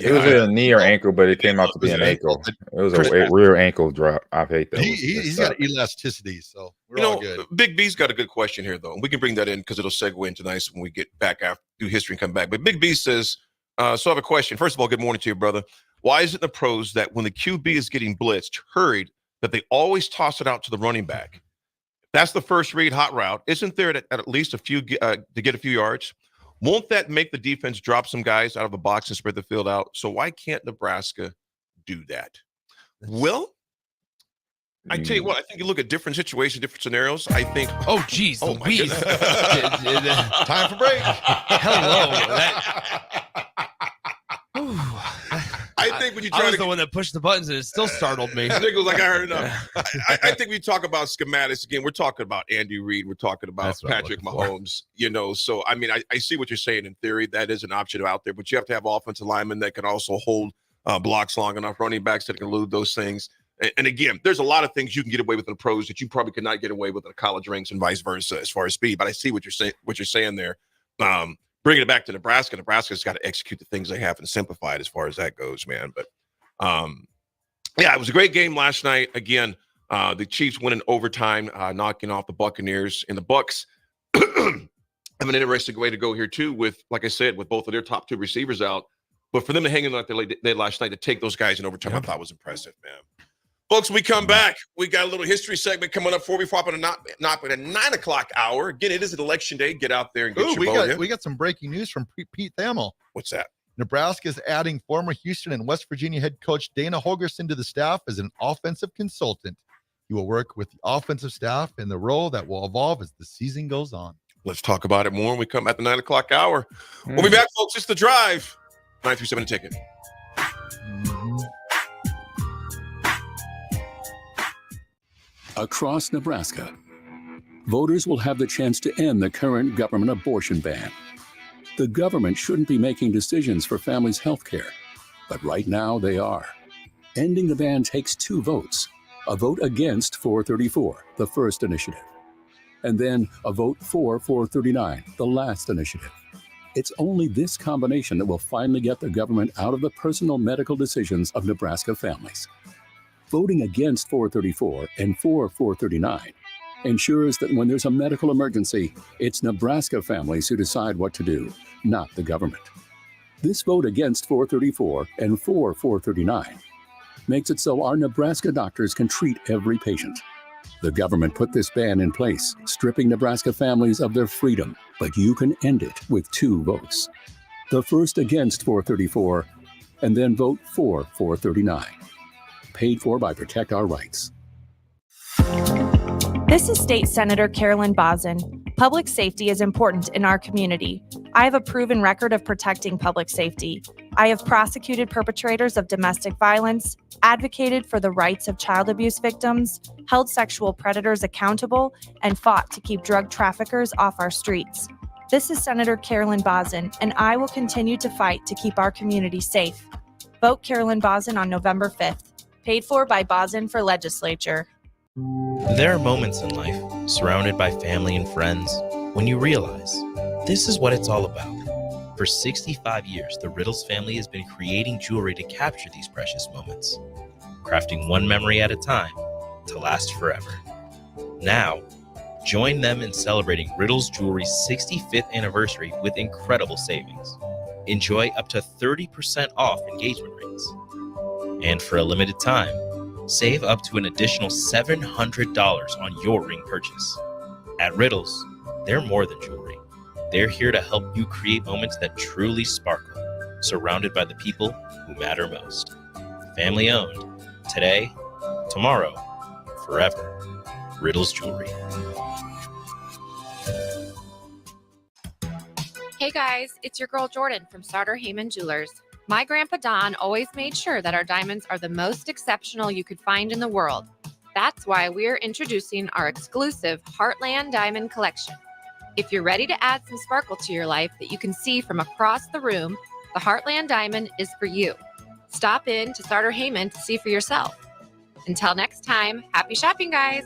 It was a knee or ankle, but it came out to be an ankle. It was a rear ankle drop. I hate that. He's got elasticity, so we're all good. Big B's got a good question here, though. We can bring that in because it'll segue into nice when we get back after do history and come back. But Big B says, so I have a question. First of all, good morning to you, brother. Why is it in the pros that when the QB is getting blitzed, hurried, that they always toss it out to the running back? That's the first read hot route. Isn't there at least a few to get a few yards? Won't that make the defense drop some guys out of the box and spread the field out? So why can't Nebraska do that? Well, I tell you what, I think you look at different situations, different scenarios. I think. Oh, geez. Oh, my goodness. Time for break. Hello. I think when you I try was to the one that pushed the buttons and it still startled me. Nick was like, I heard enough. I think we talk about schematics again. We're talking about Andy Reid. We're talking about Patrick Mahomes. So I mean, I see what you're saying in theory. That is an option out there, but you have to have offensive linemen that can also hold blocks long enough, running backs that can elude those things. And again, there's a lot of things you can get away with in the pros that you probably could not get away with in the college ranks and vice versa as far as speed. But I see what you're saying there. Bringing it back to Nebraska, Nebraska's got to execute the things they have and simplify it as far as that goes, man. But it was a great game last night. Again, the Chiefs win in overtime, knocking off the Buccaneers, and the Bucs have an interesting way to go here too. With, like I said, with both of their top two receivers out, but for them to hang in like they did last night to take those guys in overtime, I thought was impressive, man. Folks, we come back. We got a little history segment coming up before we pop in a 9 o'clock hour. Again, it is an election day. Get out there and get your vote in. We got some breaking news from Pete Thamel. What's that? Nebraska is adding former Houston and West Virginia head coach Dana Holgorsen to the staff as an offensive consultant. He will work with the offensive staff in the role that will evolve as the season goes on. Let's talk about it more when we come at the 9 o'clock hour. We'll be back, folks. It's The Drive. 937 Ticket. Across Nebraska, voters will have the chance to end the current government abortion ban. The government shouldn't be making decisions for families' health care, but right now they are. Ending the ban takes 2 votes. A vote against 434, the first initiative, and then a vote for 439, the last initiative. It's only this combination that will finally get the government out of the personal medical decisions of Nebraska families. Voting against 434 and for 439 ensures that when there's a medical emergency, it's Nebraska families who decide what to do, not the government. This vote against 434 and for 439 makes it so our Nebraska doctors can treat every patient. The government put this ban in place, stripping Nebraska families of their freedom, but you can end it with 2 votes. The first against 434, and then vote for 439. Paid for by Protect Our Rights. This is State Senator Carolyn Bosden. Public safety is important in our community. I have a proven record of protecting public safety. I have prosecuted perpetrators of domestic violence, advocated for the rights of child abuse victims, held sexual predators accountable, and fought to keep drug traffickers off our streets. This is Senator Carolyn Bosden, and I will continue to fight to keep our community safe. Vote Carolyn Bosden on November 5th. Paid for by Bosden for Legislature. There are moments in life, surrounded by family and friends, when you realize this is what it's all about. For 65 years, the Riddles family has been creating jewelry to capture these precious moments, crafting one memory at a time to last forever. Now, join them in celebrating Riddles Jewelry's 65th anniversary with incredible savings. Enjoy up to 30% off engagement rings. And for a limited time, save up to an additional $700 on your ring purchase. At Riddles, they're more than jewelry. They're here to help you create moments that truly sparkle, surrounded by the people who matter most. Family owned, today, tomorrow, forever. Riddles Jewelry. Hey guys, it's your girl Jordan from Sartor Heyman Jewelers. My grandpa Don always made sure that our diamonds are the most exceptional you could find in the world. That's why we're introducing our exclusive Heartland Diamond Collection. If you're ready to add some sparkle to your life that you can see from across the room, the Heartland Diamond is for you. Stop in to Sartor Heyman to see for yourself. Until next time, happy shopping, guys.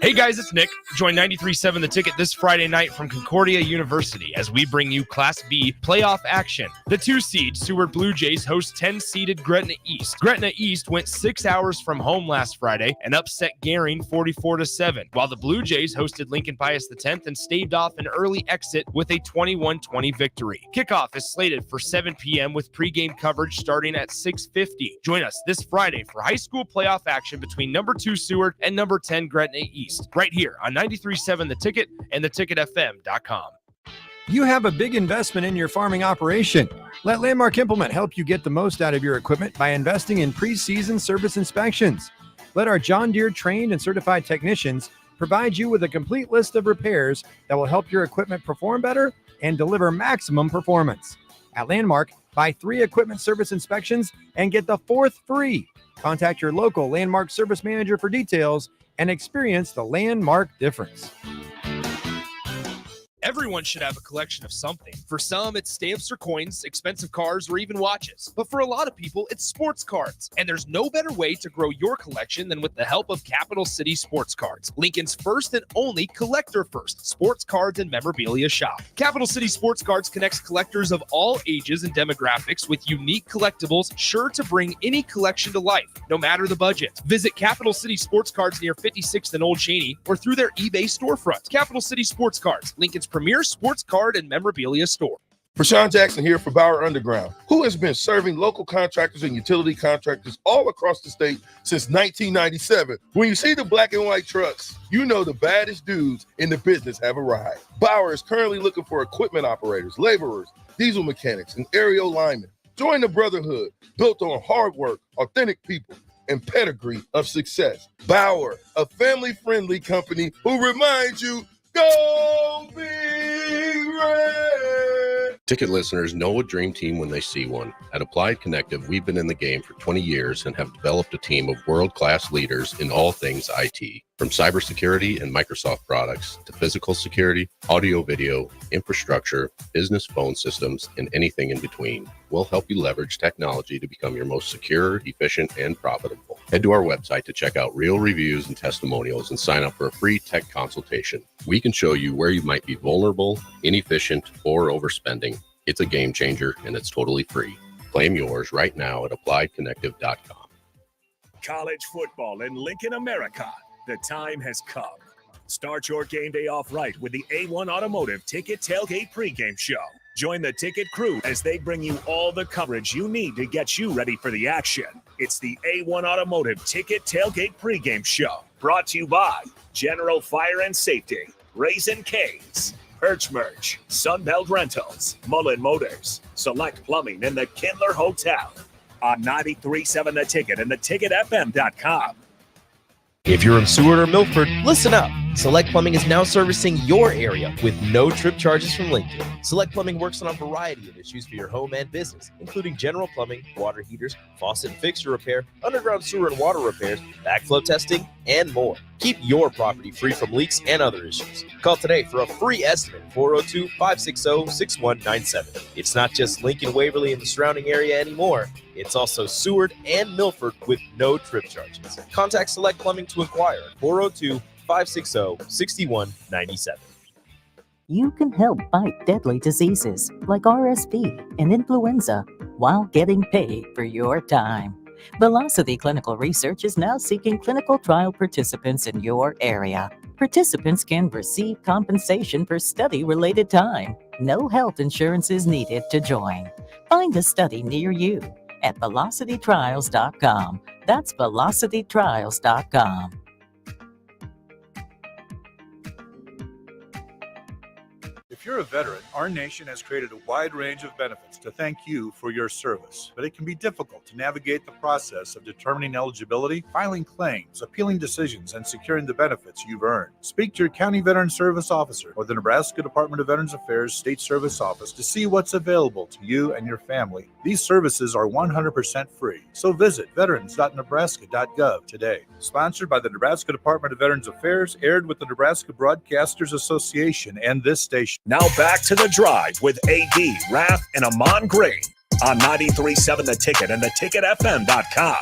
Hey guys, it's Nick. Join 93.7 The Ticket this Friday night from Concordia University as we bring you Class B playoff action. The 2-seed Seward Blue Jays host 10-seeded Gretna East. Gretna East went 6 hours from home last Friday and upset Gering 44-7, while the Blue Jays hosted Lincoln Pius X and staved off an early exit with a 21-20 victory. Kickoff is slated for 7 p.m. with pregame coverage starting at 6:50. Join us this Friday for high school playoff action between number 2 Seward and number 10 Gretna East. Right here on 93.7 The Ticket and theticketfm.com. You have a big investment in your farming operation. Let Landmark Implement help you get the most out of your equipment by investing in pre-season service inspections. Let our John Deere trained and certified technicians provide you with a complete list of repairs that will help your equipment perform better and deliver maximum performance. At Landmark, buy 3 equipment service inspections and get the 4th free. Contact your local Landmark service manager for details and experience the Landmark difference. Everyone should have a collection of something. For some, it's stamps or coins, expensive cars, or even watches. But for a lot of people, it's sports cards. And there's no better way to grow your collection than with the help of Capital City Sports Cards, Lincoln's first and only collector-first sports cards and memorabilia shop. Capital City Sports Cards connects collectors of all ages and demographics with unique collectibles sure to bring any collection to life, no matter the budget. Visit Capital City Sports Cards near 56th and Old Cheney or through their eBay storefront. Capital City Sports Cards, Lincoln's premier sports card and memorabilia store. Rashawn Jackson here for Bauer Underground, who has been serving local contractors and utility contractors all across the state since 1997. When you see the black and white trucks, you know the baddest dudes in the business have arrived. Bauer is currently looking for equipment operators, laborers, diesel mechanics, and aerial linemen. Join the brotherhood built on hard work, authentic people, and pedigree of success. Bauer, a family-friendly company who reminds you, go Big Red! Ticket listeners know a dream team when they see one. At Applied Connective, we've been in the game for 20 years and have developed a team of world-class leaders in all things IT. From cybersecurity and Microsoft products to physical security, audio-video, infrastructure, business phone systems, and anything in between. We'll help you leverage technology to become your most secure, efficient, and profitable. Head to our website to check out real reviews and testimonials and sign up for a free tech consultation. We can show you where you might be vulnerable, inefficient, or overspending. It's a game changer and it's totally free. Claim yours right now at appliedconnective.com. College football in Lincoln, America. The time has come. Start your game day off right with the A1 Automotive Ticket Tailgate pregame show. Join the ticket crew as they bring you all the coverage you need to get you ready for the action. It's the A1 Automotive Ticket Tailgate pregame show. Brought to you by General Fire and Safety, Raising Cane's, Perch Merch, Sunbelt Rentals, Mullen Motors, Select Plumbing, and the Kindler Hotel. On 93.7 The Ticket and theticketfm.com. If you're in Seward or Milford, listen up. Select Plumbing is now servicing your area with no trip charges from Lincoln. Select Plumbing works on a variety of issues for your home and business, including general plumbing, water heaters, faucet and fixture repair, underground sewer and water repairs, backflow testing, and more. Keep your property free from leaks and other issues. Call today for a free estimate, 402-560-6197. It's not just Lincoln, Waverly, and the surrounding area anymore. It's also Seward and Milford with no trip charges. Contact Select Plumbing to inquire at 402-560-6197. You can help fight deadly diseases like RSV and influenza while getting paid for your time. Velocity Clinical Research is now seeking clinical trial participants in your area. Participants can receive compensation for study-related time. No health insurance is needed to join. Find a study near you at velocitytrials.com. That's velocitytrials.com. If you're a veteran, our nation has created a wide range of benefits to thank you for your service, but it can be difficult to navigate the process of determining eligibility, filing claims, appealing decisions, and securing the benefits you've earned. Speak to your County Veteran Service Officer or the Nebraska Department of Veterans Affairs State Service Office to see what's available to you and your family. These services are 100% free, so visit veterans.nebraska.gov today. Sponsored by the Nebraska Department of Veterans Affairs, aired with the Nebraska Broadcasters Association and this station. Now back to The Drive with AD, Raff, and Ahman Green on 93.7 The Ticket and theticketfm.com.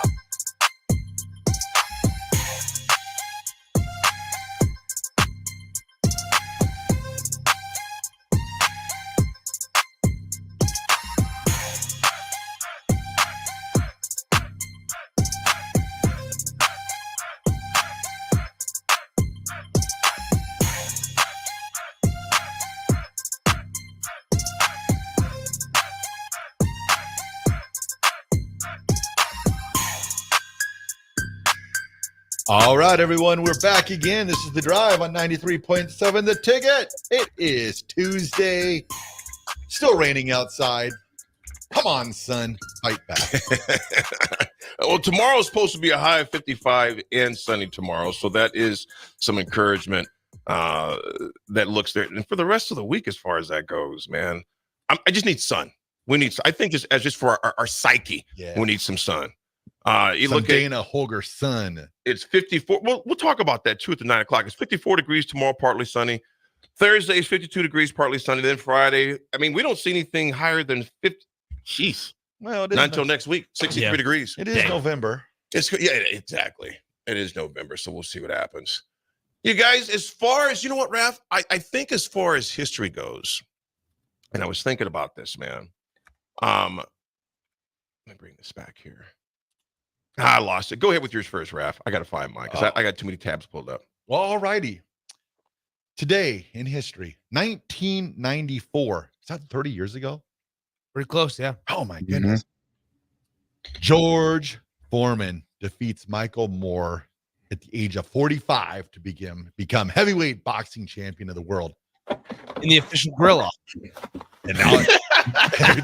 All right, everyone, we're back again. This is The Drive on 93.7 The Ticket. It is Tuesday. Still raining outside. Come on, son. Fight back. Well, tomorrow's supposed to be a high of 55 and sunny tomorrow, so that is some encouragement that looks there. And for the rest of the week, as far as that goes, man, I just need sun. We need, I think, just for our psyche, we need some sun. You Some look Dana Holger sun. It's 54. Well, we'll talk about that too at the 9 o'clock. It's 54 degrees tomorrow, partly sunny. Thursday is 52 degrees, partly sunny. Then Friday, I mean, we don't see anything higher than 50. Jeez. Well, not until next week. 63 degrees. It is November. Exactly. It is November, so we'll see what happens. You guys, as far as, you know what, Raff? I think as far as history goes, and I was thinking about this, man. Let me bring this back here. I lost it. Go ahead with yours first, Raff. I got to find mine because I got too many tabs pulled up. Well, all righty. Today in history, 1994. Is that 30 years ago? Pretty close, yeah. Oh, my goodness. George Foreman defeats Michael Moore at the age of 45 to become heavyweight boxing champion of the world. In the official grill-off. And now,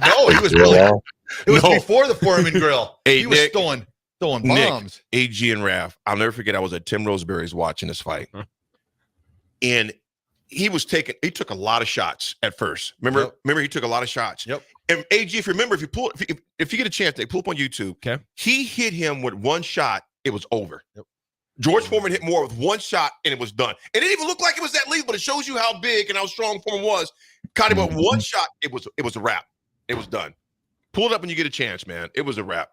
no, he was really. It was before the Foreman grill. Hey, he was Nick, throwing bombs. Nick, AG and Raff. I'll never forget. I was at Tim Roseberry's watching this fight, and he took a lot of shots at first. Remember, he took a lot of shots. Yep. And AG, if you remember, if you get a chance, pull up on YouTube. Okay. He hit him with one shot. It was over. Yep. George Foreman hit Moore with one shot, and it was done. It didn't even look like it was that lethal, but it shows you how big and how strong Foreman was. Caught him with one shot. It was a wrap. It was done. Pull it up when you get a chance, man. It was a wrap.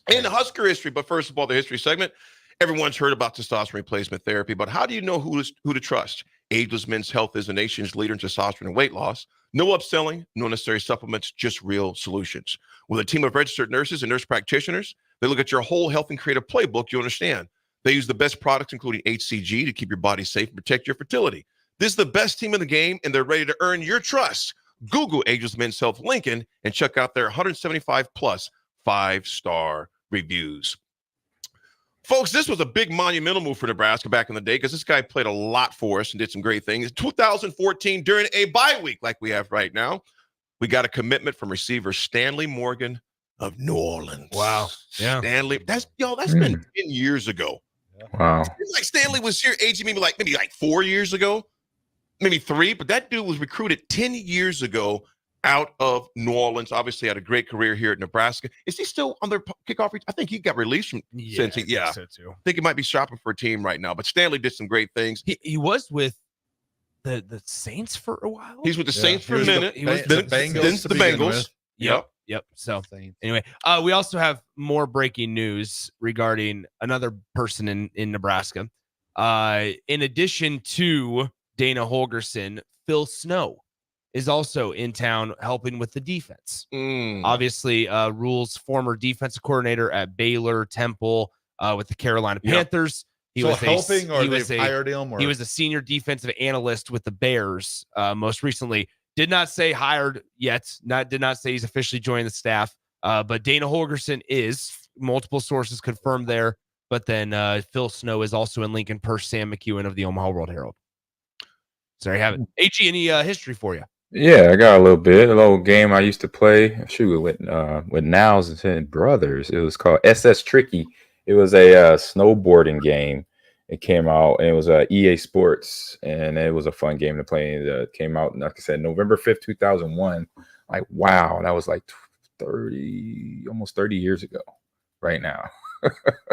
In Husker history, but first of all, the history segment. Everyone's heard about testosterone replacement therapy, but how do you know who to trust? Ageless Men's Health is the nation's leader in testosterone and weight loss. No upselling, no necessary supplements, just real solutions. With a team of registered nurses and nurse practitioners, they look at your whole health and create a playbook you understand. They use the best products, including HCG, to keep your body safe and protect your fertility. This is the best team in the game, and they're ready to earn your trust. Google Ageless Men's Health Lincoln and check out their 175 plus 5-star reviews. Folks, this was a big monumental move for Nebraska back in the day because this guy played a lot for us and did some great things. 2014, during a bye week like we have right now, we got a commitment from receiver Stanley Morgan of New Orleans. Wow. Yeah. Stanley, that's been 10 years ago. Wow. It's like Stanley was here aging maybe like 4 years ago, maybe 3, but that dude was recruited 10 years ago out of New Orleans. Obviously had a great career here at Nebraska. Is he still on their kickoff? I think he got released from Cincy. Yeah. So too. I think he might be shopping for a team right now, but Stanley did some great things. He was with the Saints for a while. He's with the Saints for a minute. He was the Bengals. The Bengals. Yep. So anyway, we also have more breaking news regarding another person in Nebraska. In addition to Dana Holgorsen, Phil Snow is also in town helping with the defense. Obviously, Rule's former defensive coordinator at Baylor, Temple, with the Carolina Panthers. He was helping, or they've hired him? Or? He was a senior defensive analyst with the Bears most recently. Did not say hired yet. Did not say he's officially joined the staff. But Dana Holgorsen is. Multiple sources confirmed there. But then Phil Snow is also in Lincoln per Sam McEwen of the Omaha World Herald. So there you have it. AG, any history for you? Yeah, I got a little game I used to play. With Niles and brothers. It was called SS Tricky. It was a snowboarding game. It came out, and it was EA Sports, and it was a fun game to play. It came out, like I said, November 5th, 2001. Like, wow, that was like almost 30 years ago right now. a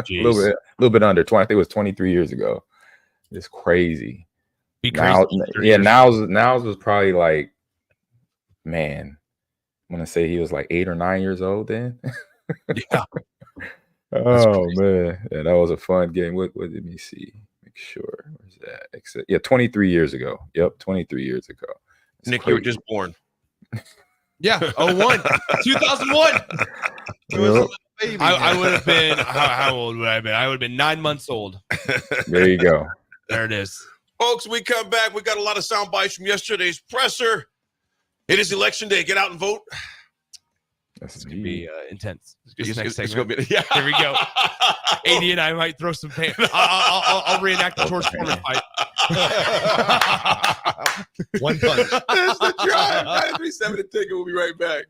little bit under 20. I think it was 23 years ago. It's crazy. Niles was probably like, man, I'm gonna say he was like 8 or 9 years old then. Yeah. Oh man, yeah, that was a fun game. What did me see? Make sure. Where's that? 23 years ago. Yep, 23 years ago. That's Nick, crazy. you were just born. Yeah, 2001. Yep. I would have been, how old would I have been? I would have been 9 months old. There you go. There it is. Folks, we come back. We got a lot of sound bites from yesterday's presser. It is election day. Get out and vote. That's going to be intense. It's going to be. Yeah. Here we go. AD and I might throw some pain. I'll reenact the George Foreman fight. One punch. That's the drive. 937 the ticket. We'll be right back.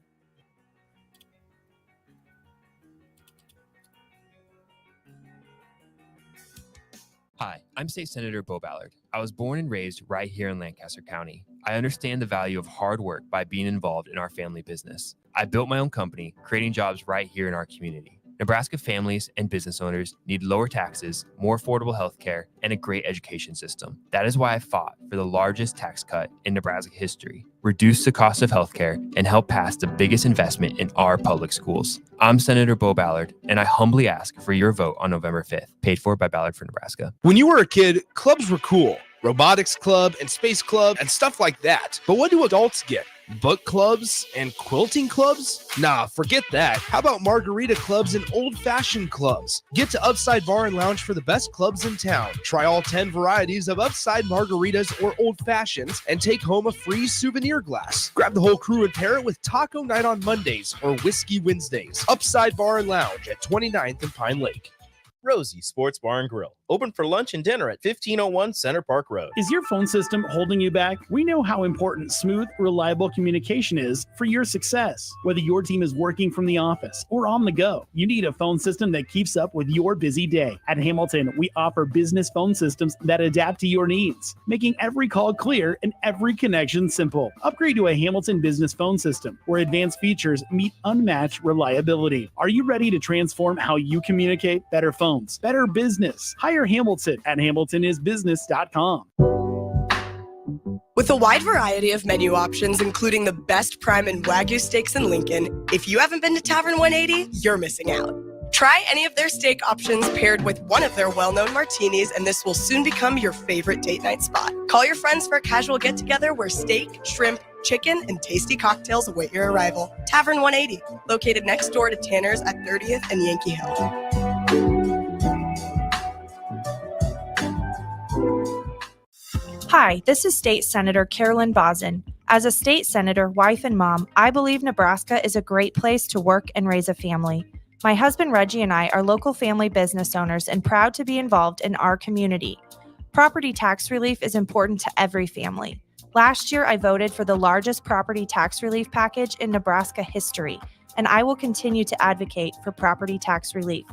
Hi, I'm State Senator Bo Ballard. I was born and raised right here in Lancaster County. I understand the value of hard work by being involved in our family business. I built my own company, creating jobs right here in our community. Nebraska families and business owners need lower taxes, more affordable health care, and a great education system. That is why I fought for the largest tax cut in Nebraska history, reduce the cost of healthcare, and help pass the biggest investment in our public schools. I'm Senator Bo Ballard, and I humbly ask for your vote on November 5th, paid for by Ballard for Nebraska. When you were a kid, clubs were cool. Robotics club and space club and stuff like that. But what do adults get? Book clubs and quilting clubs? Nah, forget that. How about margarita clubs and old-fashioned clubs? Get to Upside Bar and Lounge for the best clubs in town. Try all 10 varieties of Upside margaritas or old fashions and take home a free souvenir glass. Grab the whole crew and pair it with taco night on Mondays or whiskey Wednesdays. Upside Bar and Lounge at 29th and Pine Lake. Rosie Sports Bar and Grill, open for lunch and dinner at 1501 Center Park Road. Is your phone system holding you back? We know how important smooth, reliable communication is for your success. Whether your team is working from the office or on the go, you need a phone system that keeps up with your busy day. At Hamilton, we offer business phone systems that adapt to your needs, making every call clear and every connection simple. Upgrade to a Hamilton business phone system where advanced features meet unmatched reliability. Are you ready to transform how you communicate? Better phones, better business. Hire Hamilton at hamiltonisbusiness.com. With a wide variety of menu options, including the best prime and Wagyu steaks in Lincoln, if you haven't been to Tavern 180, you're missing out. Try any of their steak options paired with one of their well-known martinis, and this will soon become your favorite date night spot. Call your friends for a casual get-together where steak, shrimp, chicken, and tasty cocktails await your arrival. Tavern 180, located next door to Tanner's at 30th and Yankee Hill. Hi, this is State Senator Carolyn Bosden. As a state senator, wife, and mom, I believe Nebraska is a great place to work and raise a family. My husband Reggie and I are local family business owners and proud to be involved in our community. Property tax relief is important to every family. Last year, I voted for the largest property tax relief package in Nebraska history, and I will continue to advocate for property tax relief.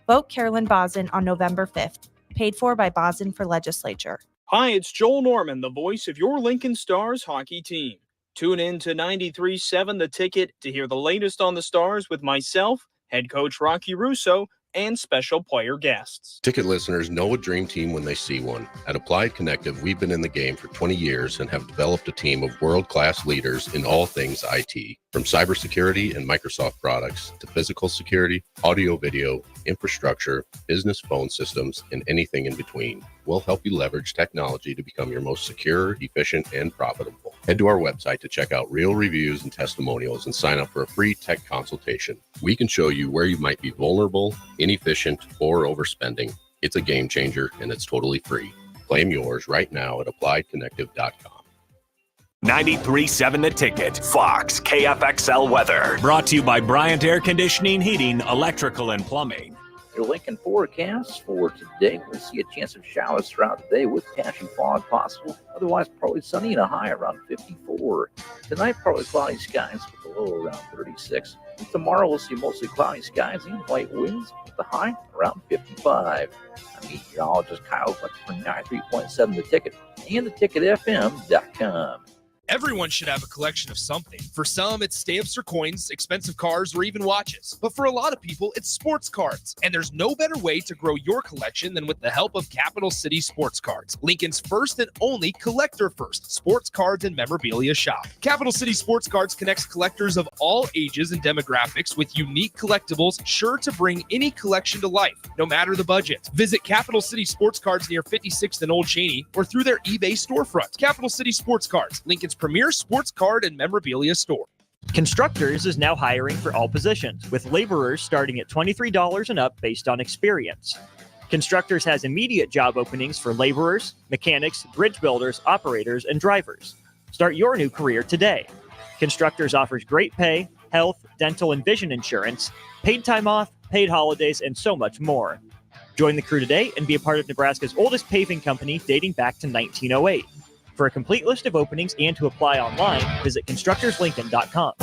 Vote Carolyn Bosden on November 5th, paid for by Bosden for Legislature. Hi, it's Joel Norman, the voice of your Lincoln Stars hockey team. Tune in to 93.7 The Ticket to hear the latest on the Stars with myself, head coach Rocky Russo, and special player guests. Ticket listeners know a dream team when they see one. At Applied Connective, we've been in the game for 20 years and have developed a team of world-class leaders in all things IT. From cybersecurity and Microsoft products to physical security, audio-video, infrastructure, business phone systems, and anything in between. We'll help you leverage technology to become your most secure, efficient, and profitable. Head to our website to check out real reviews and testimonials and sign up for a free tech consultation. We can show you where you might be vulnerable, inefficient, or overspending. It's a game changer, and it's totally free. Claim yours right now at appliedconnective.com. 93.7 The Ticket, Fox, KFXL weather. Brought to you by Bryant Air Conditioning, Heating, Electrical, and Plumbing. Your Lincoln forecast for today, we'll see a chance of showers throughout the day with patchy fog possible. Otherwise, partly sunny and a high around 54. Tonight, partly cloudy skies with a low around 36. And tomorrow, we'll see mostly cloudy skies and light winds with the high around 55. I'm meteorologist Kyle for 93.7 The Ticket and theticketfm.com. Everyone should have a collection of something. For some, it's stamps or coins, expensive cars, or even watches. But for a lot of people, it's sports cards. And there's no better way to grow your collection than with the help of Capital City Sports Cards, Lincoln's first and only collector-first sports cards and memorabilia shop. Capital City Sports Cards connects collectors of all ages and demographics with unique collectibles sure to bring any collection to life, no matter the budget. Visit Capital City Sports Cards near 56th and Old Cheney or through their eBay storefront. Capital City Sports Cards, Lincoln's premier sports card and memorabilia store. Constructors is now hiring for all positions, with laborers starting at $23 and up based on experience. Constructors has immediate job openings for laborers, mechanics, bridge builders, operators, and drivers. Start your new career today. Constructors offers great pay, health, dental, and vision insurance, paid time off, paid holidays, and so much more. Join the crew today and be a part of Nebraska's oldest paving company dating back to 1908. For a complete list of openings and to apply online, visit constructorslincoln.com.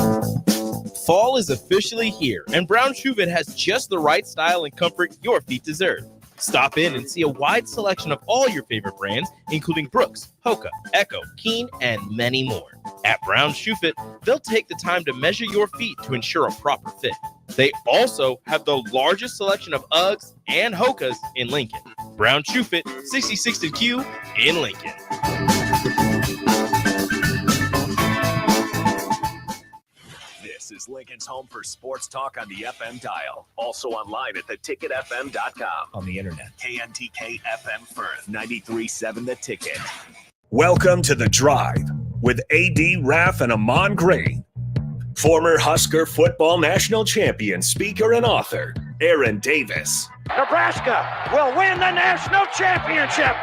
Fall is officially here, and Brown Shoe Fit has just the right style and comfort your feet deserve. Stop in and see a wide selection of all your favorite brands, including Brooks, Hoka, Echo, Keen, and many more. At Brown Shoe Fit, they'll take the time to measure your feet to ensure a proper fit. They also have the largest selection of Uggs and Hokas in Lincoln. Brown Shoe Fit, 66th Q in Lincoln. This is Lincoln's home for sports talk on the FM dial. Also online at theticketfm.com. On the internet. KNTK FM Firth, 93.7 The Ticket. Welcome to The Drive with AD Raff and Ahman Green. Former Husker football national champion, speaker, and author, Aaron Davis. Nebraska will win the national championship.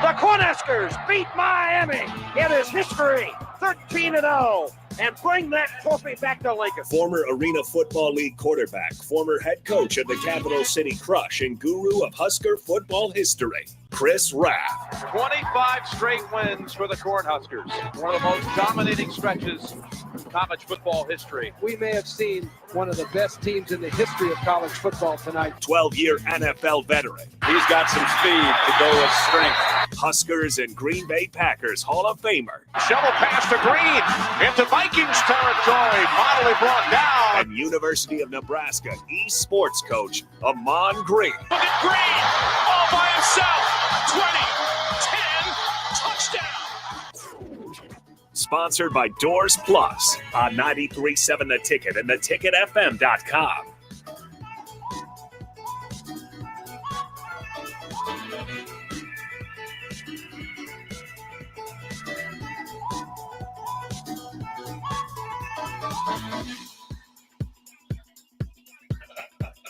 The Cornhuskers beat Miami. It is history, 13-0, and bring that trophy back to Lincoln. Former Arena Football League quarterback, former head coach of the Capital City Crush, and guru of Husker football history, Chris Raff. 25 straight wins for the Cornhuskers. One of the most dominating stretches in college football history. We may have seen one of the best teams in the history of college football tonight. 12-year NFL veteran. He's got some speed to go with strength. Huskers and Green Bay Packers Hall of Famer. Shovel pass to Green into Vikings territory. Finally brought down. And University of Nebraska eSports coach, Ahman Green. Look at Green all by himself. 20, 10, touchdown. Sponsored by Doors Plus on 93.7 The Ticket and theticketfm.com.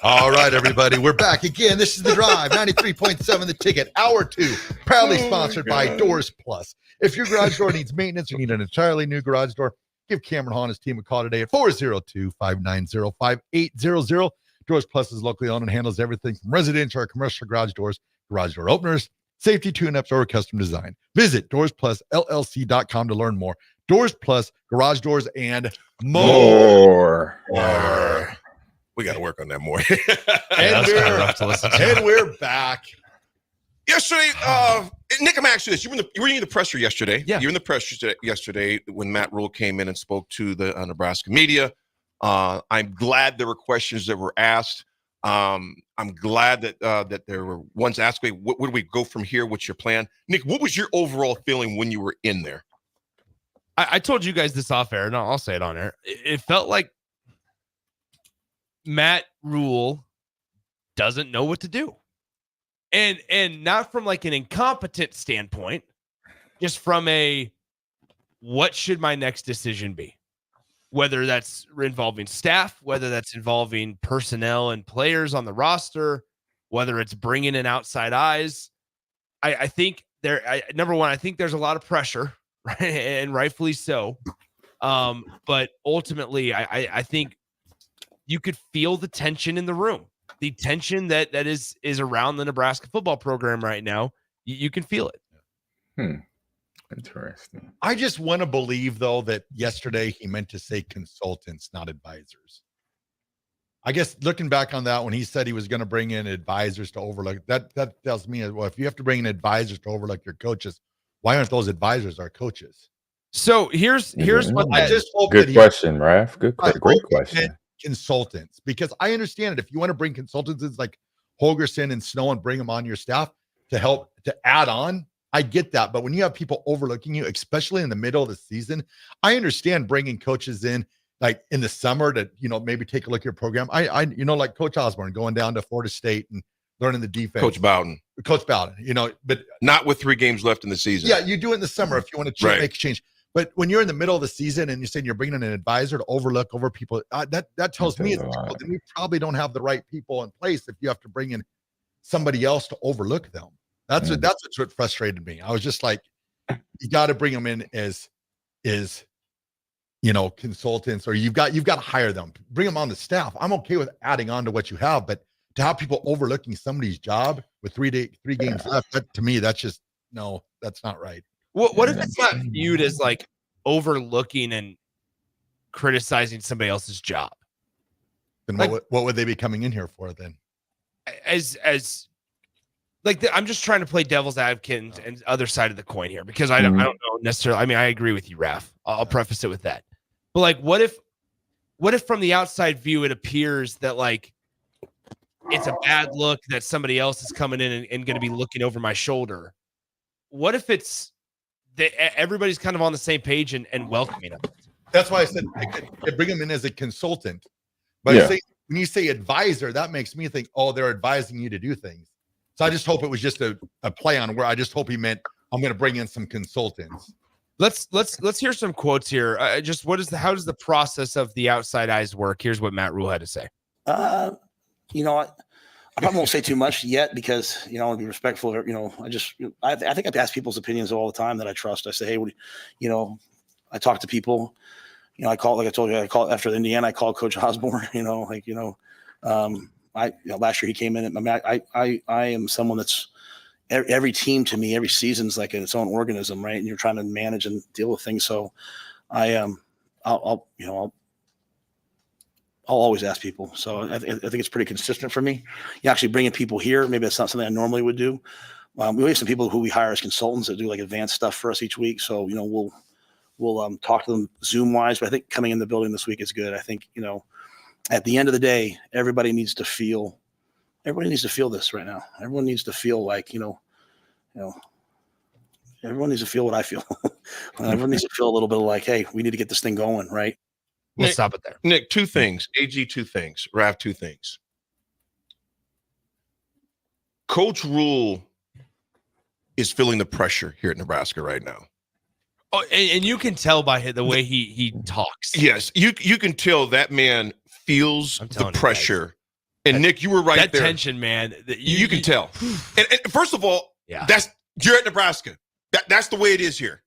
All right, everybody, we're back again. This is The Drive, 93.7 The Ticket, Hour 2, proudly sponsored by Doors Plus. If your garage door needs maintenance or need an entirely new garage door, give Cameron Hahn and his team a call today at 402-590-5800. Doors Plus is locally owned and handles everything from residential or commercial garage doors, garage door openers, safety tune-ups, or custom design. Visit DoorsPlusLLC.com to learn more. Doors Plus, garage doors, and more. We got to work on that more. and we're back. Yesterday, Nick, I'm asking you this. You were in the presser yesterday. Yeah. You were in the presser yesterday when Matt Rule came in and spoke to the Nebraska media. I'm glad there were questions that were asked. I'm glad that there were ones asked, wait, where do we go from here? What's your plan? Nick, what was your overall feeling when you were in there? I told you guys this off air, and I'll say it on air. It felt like Matt Rule doesn't know what to do. And not from like an incompetent standpoint, just from a what should my next decision be? Whether that's involving staff, whether that's involving personnel and players on the roster, whether it's bringing in outside eyes. I think number one, I think there's a lot of pressure, right? And rightfully so. But ultimately, I think you could feel the tension in the room, the tension that is around the Nebraska football program right now. You can feel it. Interesting. I just want to believe, though, that yesterday he meant to say consultants, not advisors. I guess looking back on that, when he said he was going to bring in advisors to overlook, that tells me, well, if you have to bring in advisors to overlook your coaches, why aren't those advisors our coaches? So here's what I just hope good question, Raff. Great question. Consultants, because I understand it. If you want to bring consultants, it's like Holgerson and Snow and bring them on your staff to help to add on. I get that. But when you have people overlooking you, especially in the middle of the season, I understand bringing coaches in like in the summer to, maybe take a look at your program. I like Coach Osborne going down to Florida State and learning the defense. Coach Bowden, but not with 3 games left in the season. Yeah, you do it in the summer if you want to make a change. But when you're in the middle of the season and you're saying you're bringing in an advisor to overlook over people, that tells me that we probably don't have the right people in place if you have to bring in somebody else to overlook them. That's what frustrated me. I was just like, you got to bring them in as consultants, or you've got to hire them, bring them on the staff. I'm okay with adding on to what you have, but to have people overlooking somebody's job with 3 games left, to me, that's just that's not right. What if it's not viewed as like overlooking and criticizing somebody else's job? Then what would they be coming in here for then? I'm just trying to play devil's advocate and other side of the coin here, because I don't know necessarily. I mean, I agree with you, Raff. I'll preface it with that. But like, what if from the outside view, it appears that like it's a bad look that somebody else is coming in and going to be looking over my shoulder? What if it's that everybody's kind of on the same page and welcoming them? That's why I said I could bring them in as a consultant. But when you say advisor, that makes me think, they're advising you to do things. So I just hope it was just a play on where I just hope he meant I'm going to bring in some consultants. Let's hear some quotes here. How does the process of the outside eyes work? Here's what Matt Rule had to say. I probably won't say too much yet because, I want to be respectful. I think I ask people's opinions all the time that I trust. I say, hey, I talk to people, I call, like I told you, I call after the Indiana, I called Coach Osborne, last year he came in. I am someone that's every team to me, every season's like its own organism, right? And you're trying to manage and deal with things. So I'll always ask people. So I think it's pretty consistent for me. You actually bringing people here. Maybe that's not something I normally would do. We have some people who we hire as consultants that do like advanced stuff for us each week. So, we'll talk to them Zoom wise, but I think coming in the building this week is good. I think, at the end of the day, everybody needs to feel this right now. Everyone needs to feel like, everyone needs to feel what I feel. Everyone needs to feel a little bit of like, hey, we need to get this thing going, right? We'll stop it there. Nick, 2 things. AG, 2 things. Raff, 2 things. Coach Rule is feeling the pressure here at Nebraska right now. Oh, and you can tell by the way he talks. Yes, you can tell that man feels the pressure. And Nick, you were right that there. That tension, man. You can tell. And first of all, you're at Nebraska. That's the way it is here.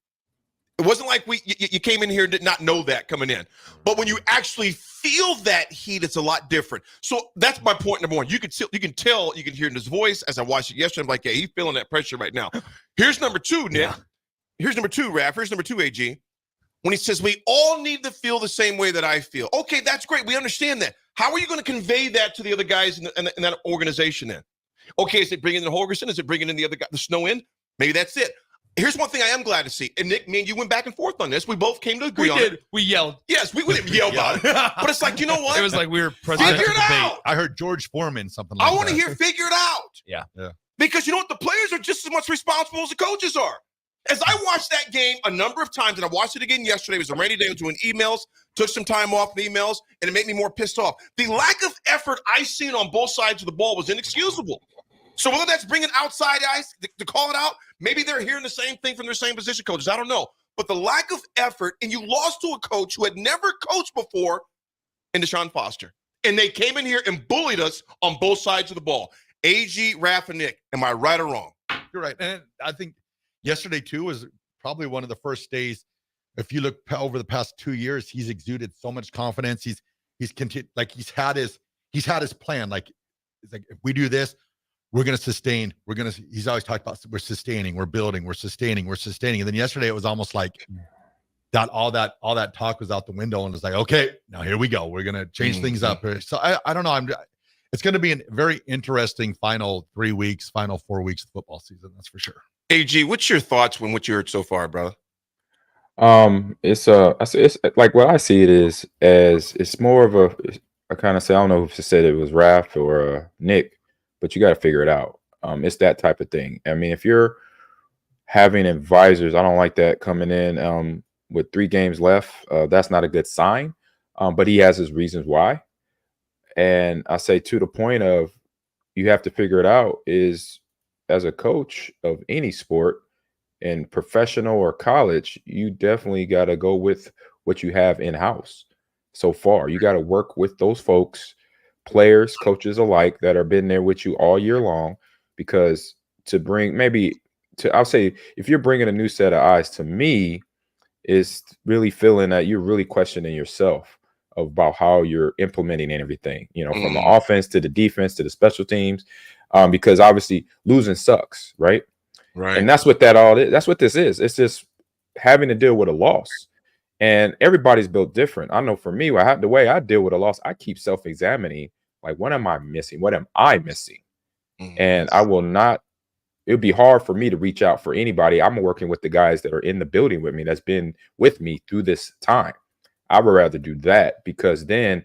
It wasn't like you came in here and did not know that coming in. But when you actually feel that heat, it's a lot different. So that's my point number one. You can tell, you can hear in his voice as I watched it yesterday. I'm like, yeah, he's feeling that pressure right now. Here's number two, Nick. Yeah. Here's number two, Raff. Here's number two, AG. When he says, we all need to feel the same way that I feel. Okay, that's great. We understand that. How are you going to convey that to the other guys in that organization then? Okay, is it bringing in Holgerson? Is it bringing in the other guy, the Snow in? Maybe that's it. Here's one thing I am glad to see. And Nick, me and you went back and forth on this. We both came to agree on it. We yelled. Yes, we didn't yell about it. But it's like, you know what? It was like we were presidential figure it debate. out. I heard George Foreman something like that. I want to hear figure it out. Yeah. Because you know what? The players are just as much responsible as the coaches are. As I watched that game a number of times, and I watched it again yesterday, it was a rainy day, I was doing emails, took some time off the emails, and it made me more pissed off. The lack of effort I seen on both sides of the ball was inexcusable. So whether that's bringing outside guys to call it out, maybe they're hearing the same thing from their same position coaches. I don't know. But the lack of effort, and you lost to a coach who had never coached before in Deshaun Foster. And they came in here and bullied us on both sides of the ball. AG, Raff, and Nick, am I right or wrong? You're right. And I think yesterday, too, was probably one of the first days. If you look over the past 2 years, he's exuded so much confidence. He's continued, like he's had his plan. Like, it's like, if we do this, we're going to sustain. He's always talked about we're sustaining, we're building, we're sustaining. And then yesterday it was almost like that all that talk was out the window, and it's like, okay, now here we go. We're going to change things up. So I don't know. It's going to be a very interesting final 4 weeks of football season. That's for sure. AG, what's your thoughts on what you heard so far, brother? It's like what I see it is as it's more of I kind of say, I don't know if it said it was Raff or Nick, but you got to figure it out. It's that type of thing. I mean, if you're having advisors, I don't like that coming in with 3 games left. That's not a good sign. But he has his reasons why. And I say to the point of you have to figure it out is as a coach of any sport, in professional or college, you definitely got to go with what you have in-house so far. You got to work with those folks, players, coaches alike, that have been there with you all year long, because I'll say, if you're bringing a new set of eyes, to me, is really feeling that you're really questioning yourself about how you're implementing everything, from the offense to the defense to the special teams, because obviously losing sucks, right? Right. And that's what that's what this is. It's just having to deal with a loss. And everybody's built different. I know for me, the way I deal with a loss, I keep self-examining, like, what am I missing? What am I missing? And I will not, it would be hard for me to reach out for anybody. I'm working with the guys that are in the building with me, that's been with me through this time. I would rather do that, because then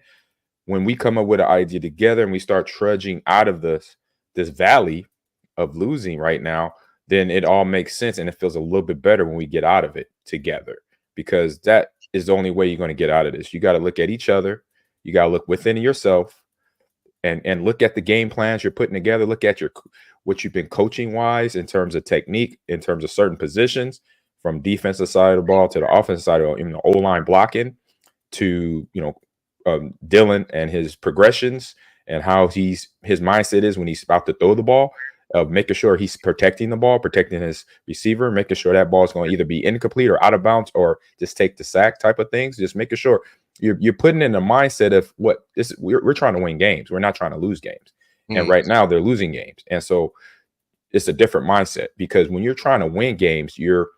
when we come up with an idea together and we start trudging out of this valley of losing right now, then it all makes sense, and it feels a little bit better when we get out of it together, because that is the only way you're going to get out of this. You got to look at each other. You got to look within yourself and look at the game plans you're putting together. Look at what you've been coaching wise in terms of technique, in terms of certain positions, from defensive side of the ball to the offensive side of the O-line blocking to, Dylan and his progressions and how his mindset is when he's about to throw the ball. Of making sure he's protecting the ball, protecting his receiver, making sure that ball is going to either be incomplete or out of bounds or just take the sack type of things. Just making sure you're putting in the mindset of we're trying to win games. We're not trying to lose games. And right now they're losing games. And so it's a different mindset, because when you're trying to win games, you're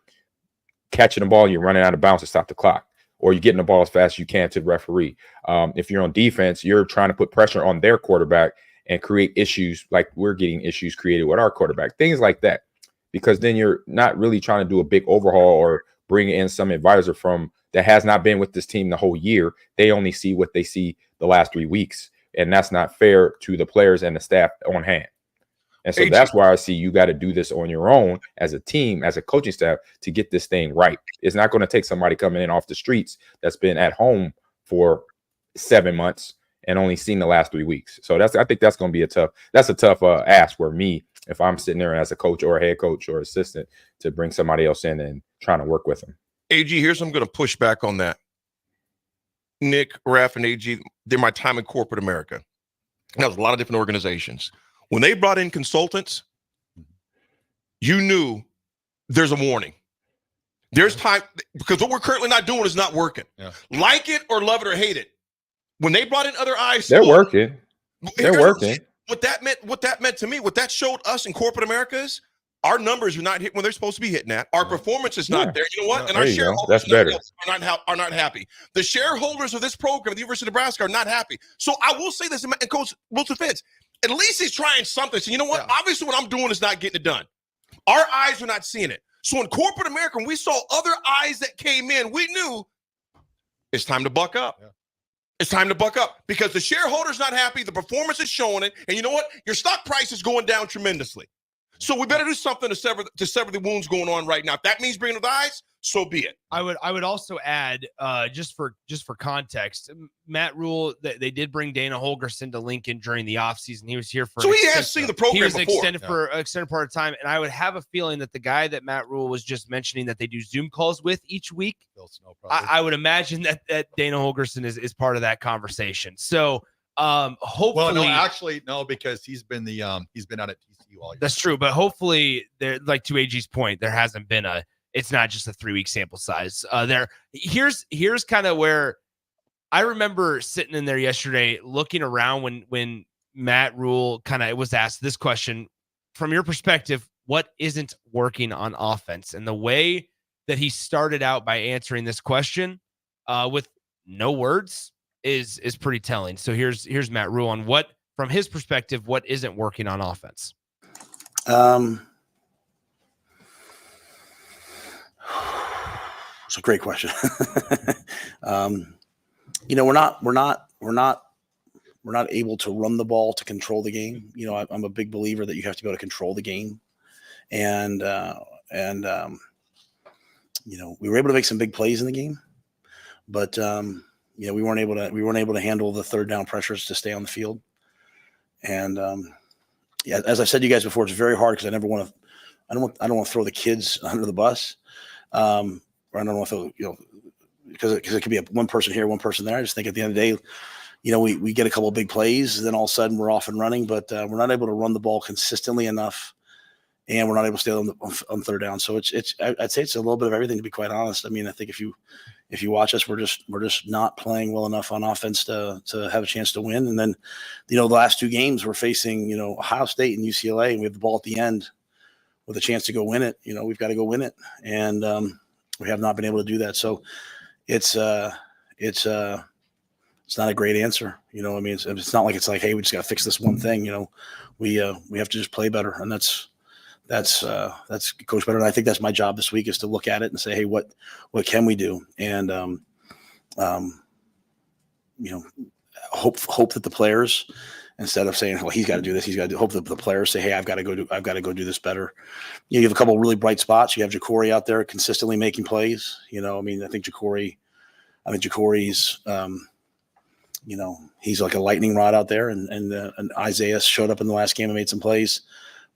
catching the ball and you're running out of bounds to stop the clock, or you're getting the ball as fast as you can to the referee. If you're on defense, you're trying to put pressure on their quarterback and create issues like we're getting issues created with our quarterback, things like that, because then you're not really trying to do a big overhaul or bring in some advisor that has not been with this team the whole year. They only see what they see the last 3 weeks, and that's not fair to the players and the staff on hand. And so that's why I see you got to do this on your own as a team, as a coaching staff, to get this thing right. It's not going to take somebody coming in off the streets that's been at home for 7 months and only seen the last 3 weeks. So I think that's going to be a tough ask for me if I'm sitting there as a coach or a head coach or assistant to bring somebody else in and trying to work with them. AG, here's I'm going to push back on that. Nick, Raff, and AG, they're my time in corporate America. That was a lot of different organizations. When they brought in consultants, you knew there's a warning. There's time, because what we're currently not doing is not working. Yeah. Like it or love it or hate it. When they brought in other eyes, They're working. They're working. What that meant to me, what that showed us in corporate America is our numbers are not hitting when they're supposed to be hitting at. Our performance is not there. You know what? And our shareholders are not happy. The shareholders of this program at the University of Nebraska are not happy. So I will say this, and Coach Wilson Fitz, at least he's trying something. So you know what? Obviously what I'm doing is not getting it done. Our eyes are not seeing it. So in corporate America, when we saw other eyes that came in, we knew it's time to buck up. Yeah. It's time to buck up because the shareholders not happy. The performance is showing it. And you know what? Your stock price is going down tremendously. So we better do something to sever the wounds going on right now. If that means bringing the eyes, so be it. I would also add, just for context, Matt Rule, they did bring Dana Holgerson to Lincoln during the offseason. He was here for he has seen the program. He was before. extended for an extended part of time, and I would have a feeling that the guy that Matt Rule was just mentioning that they do Zoom calls with each week, I would imagine that Dana Holgerson is part of that conversation. So hopefully, no, because he's been out at TCU all year. That's true, but hopefully, there, like to AG's point, there hasn't been it's not just a 3-week sample size. Here's kind of where I remember sitting in there yesterday, looking around when Matt Rule kind of was asked this question from your perspective: what isn't working on offense? And the way that he started out by answering this question with no words is pretty telling. So here's Matt Rule on what, from his perspective, what isn't working on offense. It's a great question. We're not able to run the ball to control the game. You know, I'm a big believer that you have to be able to control the game, and we were able to make some big plays in the game, but we weren't able to handle the third down pressures to stay on the field. And as I've said to you guys before, it's very hard because I don't want to throw the kids under the bus. Or I don't know if because it could be one person here, one person there. I just think at the end of the day, we get a couple of big plays, then all of a sudden we're off and running, but we're not able to run the ball consistently enough, and we're not able to stay on third down. So I'd say it's a little bit of everything, to be quite honest. I mean, I think if you watch us, we're just not playing well enough on offense to have a chance to win. And then, the last two games we're facing, Ohio State and UCLA, and we have the ball at the end with a chance to go win it. We've got to go win it, and we have not been able to do that. So it's not a great answer. I mean, it's not like it's like, hey, we just got to fix this one thing. We have to just play better, and that's coach better. And I think that's my job this week, is to look at it and say, hey, what can we do? And hope that the players, instead of saying, well, he's got to do this, he's got to do, hope that the players say, hey, I've got to go do this better. You have a couple of really bright spots. You have Ja'Cory out there consistently making plays. I mean, I think Ja'Cory's, he's like a lightning rod out there, and Isaiah showed up in the last game and made some plays.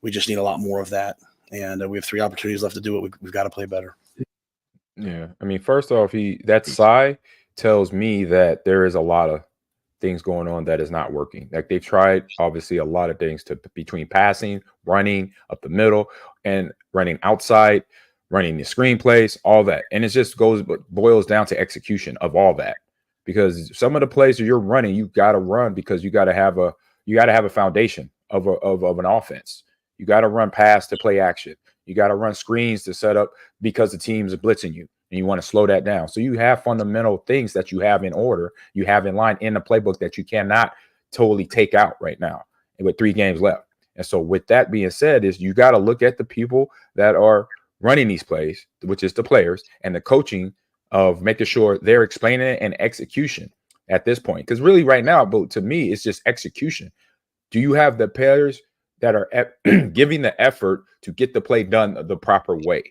We just need a lot more of that, and we have 3 opportunities left to do it. We've got to play better. Yeah, I mean, first off, that sigh tells me that there is a lot of things going on that is not working. Like, they've tried obviously a lot of things between passing, running up the middle, and running outside, running the screenplays, all that, and it just boils down to execution of all that. Because some of the plays that you're running, you got to run because you got to have a foundation of an offense. You got to run past to play action. You got to run screens to set up because the teams are blitzing you, and you want to slow that down. So you have fundamental things that you have in order, you have in line in the playbook that you cannot totally take out right now with 3 games left. And so with that being said, is you got to look at the people that are running these plays, which is the players, and the coaching of making sure they're explaining it and execution at this point. Because really right now, but to me, it's just execution. Do you have the players that are giving the effort to get the play done the proper way?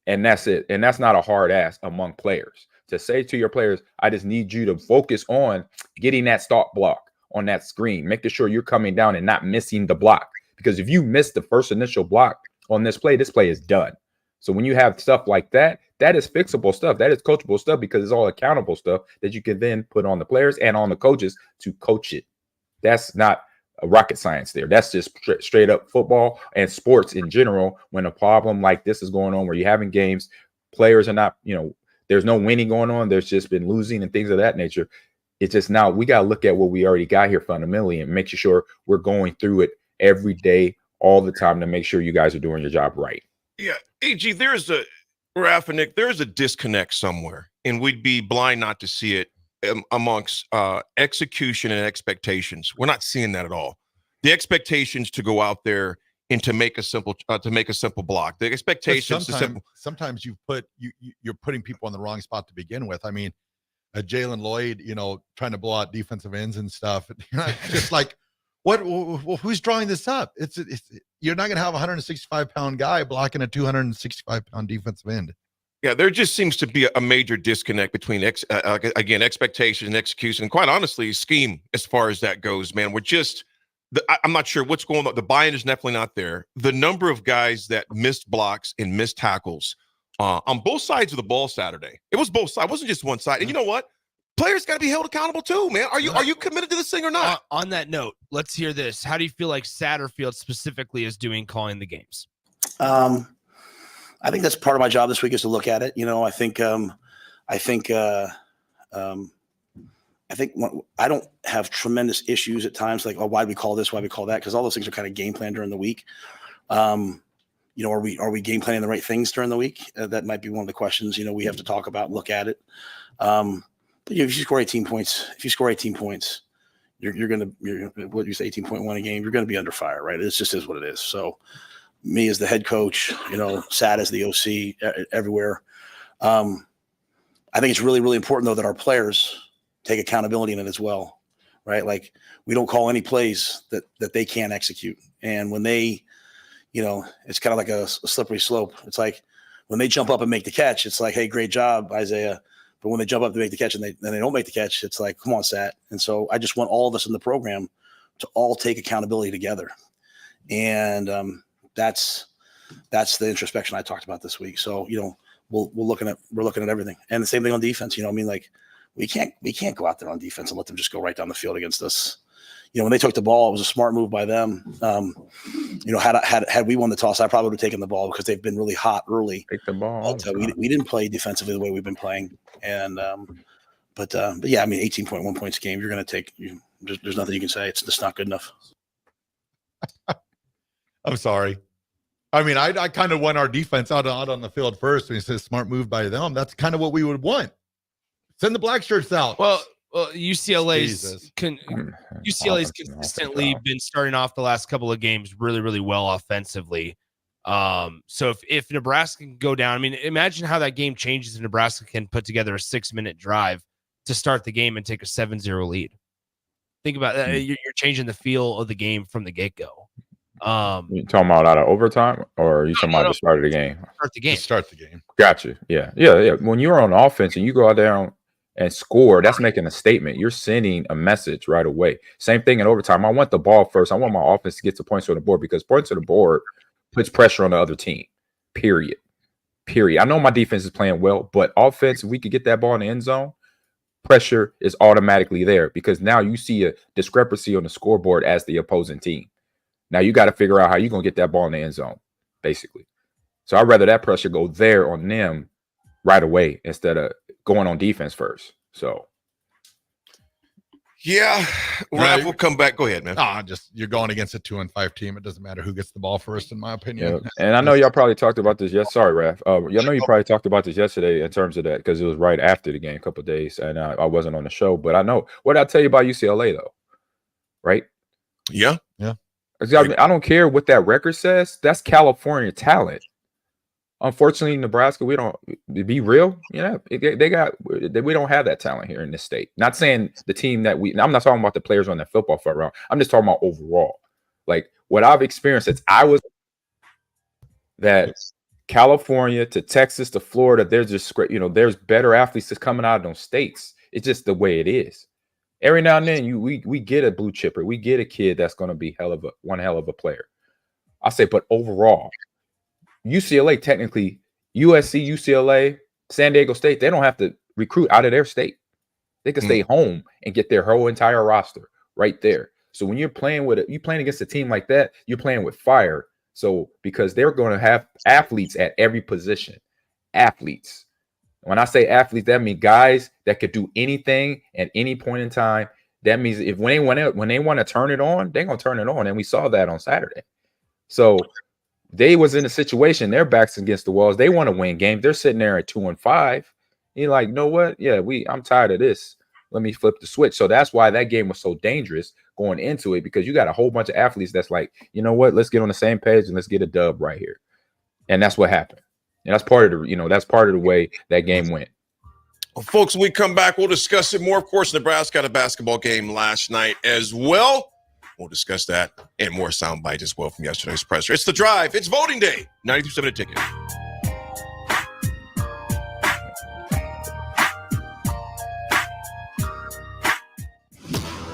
And that's it. And that's not a hard ask among players to say to your players, I just need you to focus on getting that stop block on that screen, making sure you're coming down and not missing the block. because if you miss the first initial block on this play is done. So when you have stuff like that, that is fixable stuff. That is coachable stuff because it's all accountable stuff that you can then put on the players and on the coaches to coach it. That's not a rocket science there. That's just straight up football and sports in general. When a problem like this is going on, where you're having games, players are not, there's no winning going on. There's just been losing and things of that nature. It's just now we got to look at what we already got here fundamentally and make sure we're going through it every day, all the time, to make sure you guys are doing your job right. Yeah, AG, Raff and Nick, there's a disconnect somewhere, and we'd be blind not to see it amongst execution and expectations. We're not seeing that at all. The expectations to go out there and to make a simple block. The expectations sometimes you're putting people in the wrong spot to begin with. I mean, Jalen Lloyd, trying to blow out defensive ends and stuff. Just like, who's drawing this up? It's you're not going to have a 165-pound guy blocking a 265-pound defensive end. Yeah, there just seems to be a major disconnect between expectation and execution, and quite honestly, scheme as far as that goes. Man, I'm not sure what's going on. The buy-in is definitely not there. The number of guys that missed blocks and missed tackles on both sides of the ball Saturday. It was both sides. It wasn't just one side. And you know what? Players got to be held accountable too, man. Are you committed to this thing or not? On that note, let's hear this. How do you feel like Satterfield specifically is doing calling the games? I think that's part of my job this week is to look at it. I think I don't have tremendous issues at times like, why we call this, why we call that, because all those things are kind of game plan during the week. Are we game planning the right things during the week? That might be one of the questions we have to talk about and look at it. But if you score 18 points, you're gonna what you say 18.1 a game, you're gonna be under fire, right? It just is what it is. So me as the head coach, Sad as the OC everywhere. I think it's really, really important though that our players take accountability in it as well, right? Like we don't call any plays that they can't execute. And when they, it's kind of like a slippery slope. It's like when they jump up and make the catch, it's like, hey, great job, Isaiah. But when they jump up to make the catch and they don't make the catch, it's like, come on, Sat. And so I just want all of us in the program to all take accountability together. And that's the introspection I talked about this week. So, we're looking at everything. And the same thing on defense. We can't go out there on defense and let them just go right down the field against us. When they took the ball, it was a smart move by them. Had we won the toss, I probably would have taken the ball because they've been really hot early. Take the ball. But, we didn't play defensively the way we've been playing. And but yeah, I mean, 18.1 points a game, you're going to take. There's nothing you can say. It's just not good enough. I'm sorry. I mean, I kind of want our defense out on the field first. When he says smart move by them, that's kind of what we would want. Send the black shirts out. Well, UCLA's consistently been starting off the last couple of games really, really well offensively. So if Nebraska can go down, I mean, imagine how that game changes if Nebraska can put together a 6-minute drive to start the game and take a 7-0 lead. Think about that. You're changing the feel of the game from the get-go. You talking about out of overtime, or are you talking about the start of the game? Start the game. Gotcha. Yeah. When you're on offense and you go out there and score, that's making a statement. You're sending a message right away. Same thing in overtime. I want the ball first. I want my offense to get to points on the board because points on the board puts pressure on the other team. Period. I know my defense is playing well, but offense, if we could get that ball in the end zone, pressure is automatically there because now you see a discrepancy on the scoreboard as the opposing team. Now you got to figure out how you're going to get that ball in the end zone, basically. So I'd rather that pressure go there on them right away instead of going on defense first. So, yeah, Raff will come back. Go ahead, man. You're going against a 2-5 team. It doesn't matter who gets the ball first, in my opinion. Yeah. And I know y'all probably talked about this. Yes, sorry, Raff. I know you probably talked about this yesterday in terms of that because it was right after the game, a couple of days, and I wasn't on the show. But I know what did I tell you about UCLA though, right? Yeah. I mean, I don't care what that record says. That's California talent. Unfortunately, Nebraska, we don't, to be real, we don't have that talent here in this state. Not saying the team that I'm not talking about the players on that football front round. I'm just talking about overall. Like what I've experienced since I was that California to Texas to Florida, there's just great, there's better athletes that's coming out of those states. It's just the way it is. Every now and then we get a blue chipper. We get a kid that's going to be one hell of a player. I say, but overall, UCLA technically, USC, UCLA, San Diego State, they don't have to recruit out of their state. They can stay home and get their whole entire roster right there. So when you're playing against a team like that, you're playing with fire. So because they're going to have athletes at every position, athletes. When I say athletes, that means guys that could do anything at any point in time. That means when they want to turn it on, they're going to turn it on. And we saw that on Saturday. So they was in a situation, their backs against the walls. They want to win games. They're sitting there at 2-5. You're like, you know what? Yeah, I'm tired of this. Let me flip the switch. So that's why that game was so dangerous going into it, because you got a whole bunch of athletes that's like, you know what? Let's get on the same page and let's get a dub right here. And that's what happened. And that's part of the way that game went. Well, folks, when we come back, we'll discuss it more. Of course, Nebraska had a basketball game last night as well. We'll discuss that and more soundbite as well from yesterday's presser. It's The Drive. It's voting day. 92.7 The Ticket.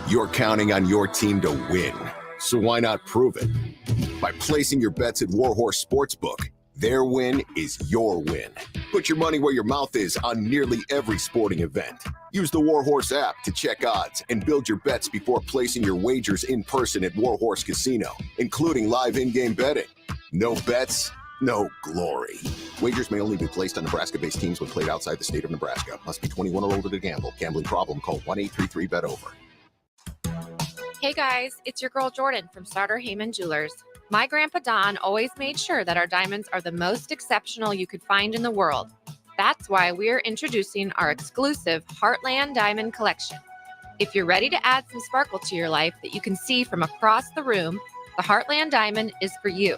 You're counting on your team to win, so why not prove it? By placing your bets at Warhorse Sportsbook. Their win is your win. Put your money where your mouth is on nearly every sporting event. Use the Warhorse app to check odds and build your bets before placing your wagers in person at Warhorse Casino, including live in-game betting. No bets, no glory. Wagers may only be placed on Nebraska-based teams when played outside the state of Nebraska. Must be 21 or older to gamble. Gambling problem? Call 1-833-BET-OVER. Hey guys, it's your girl Jordan from Starter Heyman Jewelers. My grandpa Don always made sure that our diamonds are the most exceptional you could find in the world. That's why we're introducing our exclusive Heartland Diamond Collection. If you're ready to add some sparkle to your life that you can see from across the room, the Heartland Diamond is for you.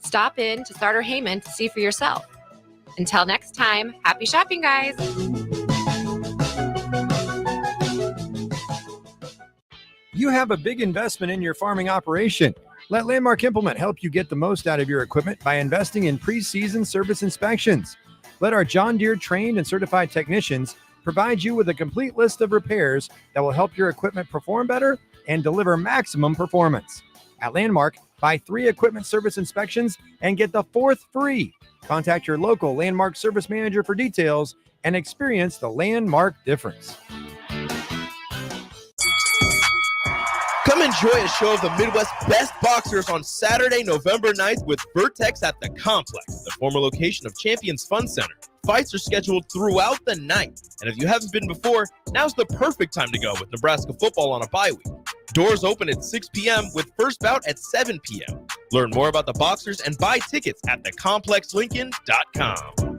Stop in to Starter Heyman to see for yourself. Until next time, happy shopping, guys. You have a big investment in your farming operation. Let Landmark Implement help you get the most out of your equipment by investing in pre-season service inspections. Let our John Deere trained and certified technicians provide you with a complete list of repairs that will help your equipment perform better and deliver maximum performance. At Landmark, buy 3 equipment service inspections and get the 4th free. Contact your local Landmark service manager for details and experience the Landmark difference. Come enjoy a show of the Midwest's best boxers on Saturday, November 9th with Vertex at the Complex, the former location of Champions Fun Center. Fights are scheduled throughout the night, and if you haven't been before, now's the perfect time to go with Nebraska football on a bye week. Doors open at 6 p.m. with first bout at 7 p.m. Learn more about the boxers and buy tickets at thecomplexlincoln.com.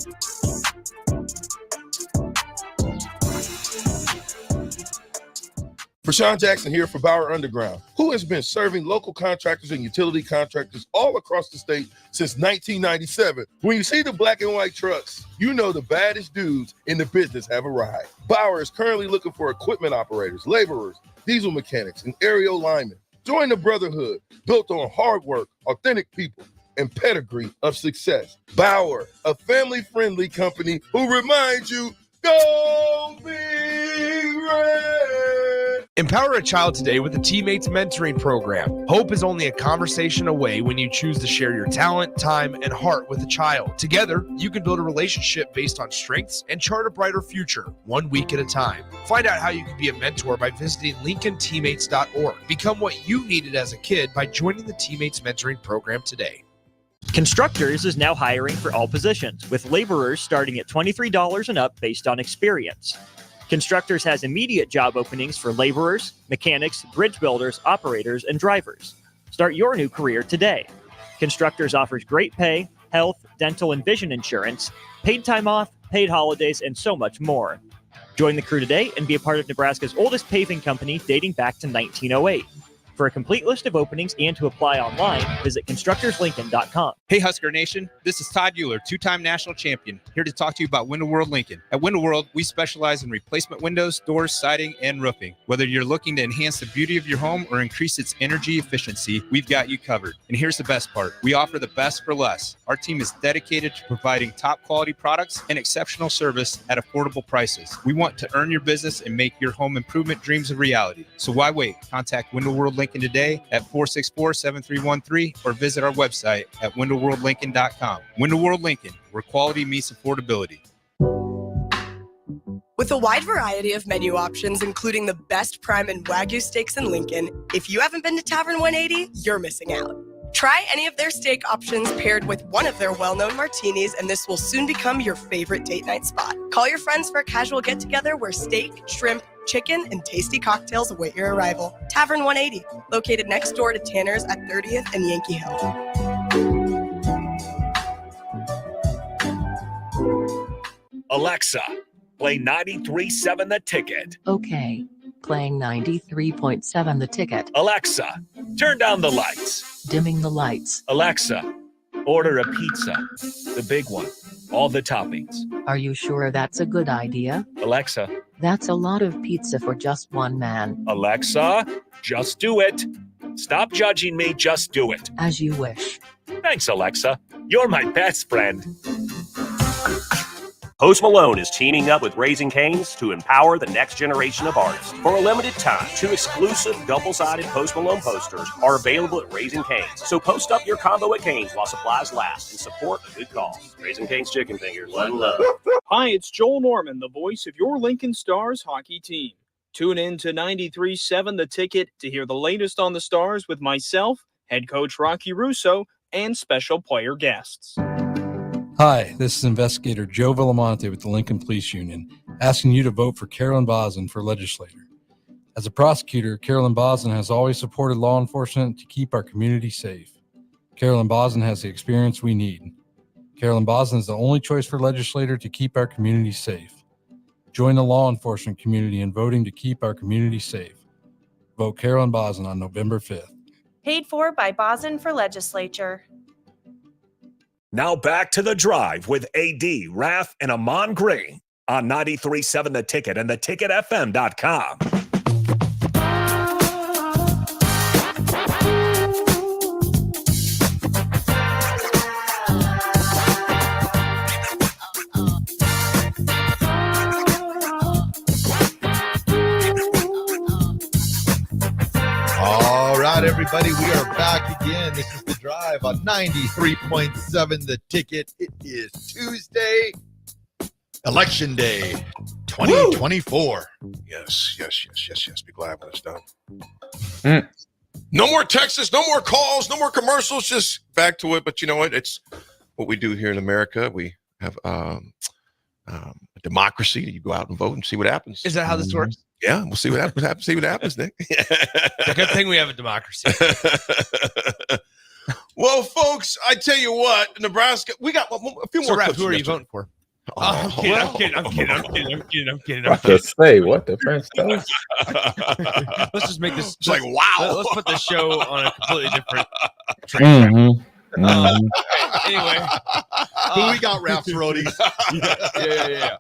Rashawn Jackson here for Bauer Underground, who has been serving local contractors and utility contractors all across the state since 1997. When you see the black and white trucks, you know the baddest dudes in the business have arrived. Bauer is currently looking for equipment operators, laborers, diesel mechanics, and aerial linemen. Join the brotherhood built on hard work, authentic people, and pedigree of success. Bauer, a family-friendly company who reminds you, go Big Red! Empower a child today with the Teammates Mentoring Program. Hope is only a conversation away when you choose to share your talent, time, and heart with a child. Together, you can build a relationship based on strengths and chart a brighter future, 1 week at a time. Find out how you can be a mentor by visiting LincolnTeammates.org. Become what you needed as a kid by joining the Teammates Mentoring Program today. Constructors is now hiring for all positions, with laborers starting at $23 and up based on experience. Constructors has immediate job openings for laborers, mechanics, bridge builders, operators, and drivers. Start your new career today. Constructors offers great pay, health, dental, and vision insurance, paid time off, paid holidays, and so much more. Join the crew today and be a part of Nebraska's oldest paving company dating back to 1908. For a complete list of openings and to apply online, visit constructorslincoln.com. Hey Husker Nation, this is Todd Euler, 2-time national champion, here to talk to you about Window World Lincoln. At Window World, we specialize in replacement windows, doors, siding, and roofing. Whether you're looking to enhance the beauty of your home or increase its energy efficiency, we've got you covered. And here's the best part. We offer the best for less. Our team is dedicated to providing top quality products and exceptional service at affordable prices. We want to earn your business and make your home improvement dreams a reality. So why wait? Contact Window World Lincoln Lincoln today at 464-7313 or visit our website at windowworldlincoln.com. Window World Lincoln, where quality meets affordability. With a wide variety of menu options, including the best prime and Wagyu steaks in Lincoln, if you haven't been to Tavern 180, you're missing out. Try any of their steak options paired with one of their well-known martinis, and this will soon become your favorite date night spot. Call your friends for a casual get-together where steak, shrimp, chicken, and tasty cocktails await your arrival. Tavern 180, located next door to Tanner's at 30th and Yankee Hill. Alexa, play 93.7 The Ticket. Okay. Playing 93.7 The Ticket. Alexa, turn down the lights. Dimming the lights. Alexa, order a pizza. The big one. All the toppings. Are you sure that's a good idea? Alexa. That's a lot of pizza for just one man. Alexa, just do it. Stop judging me, just do it. As you wish. Thanks, Alexa. You're my best friend. Post Malone is teaming up with Raising Cane's to empower the next generation of artists. For a limited time, 2 exclusive double-sided Post Malone posters are available at Raising Cane's. So post up your combo at Cane's while supplies last and support a good cause. Raising Cane's Chicken Fingers. One love. Hi, it's Joel Norman, the voice of your Lincoln Stars hockey team. Tune in to 93.7 The Ticket to hear the latest on the Stars with myself, head coach Rocky Russo, and special player guests. Hi, this is Investigator Joe Villamonte with the Lincoln Police Union, asking you to vote for Carolyn Bosin for legislator. As a prosecutor, Carolyn Bosin has always supported law enforcement to keep our community safe. Carolyn Bosin has the experience we need. Carolyn Bosin is the only choice for legislator to keep our community safe. Join the law enforcement community in voting to keep our community safe. Vote Carolyn Bosin on November 5th. Paid for by Bosin for Legislature. Now back to The Drive with AD, Raff, and Ahman Green on 93.7 The Ticket and theticketfm.com. All right, everybody, we are back again. This is The Drive on 93.7 The Ticket. It is Tuesday, Election Day 2024. Yes. Be glad when it's done. No more Texas, no more calls, no more commercials, just back to it. But you know what? It's what we do here in America. We have a democracy. You go out and vote and see what happens. Is that how this works? Yeah, we'll see what happens. See what happens, Nick. It's a good thing we have a democracy. Well, folks, I tell you what, Nebraska, we got a few more. Raff, who are you voting for? I'm kidding. Just say what the French does. Let's just make this. It's like, wow. Let's put the show on a completely different track. Anyway, who we got, Raff's roadies? Yeah.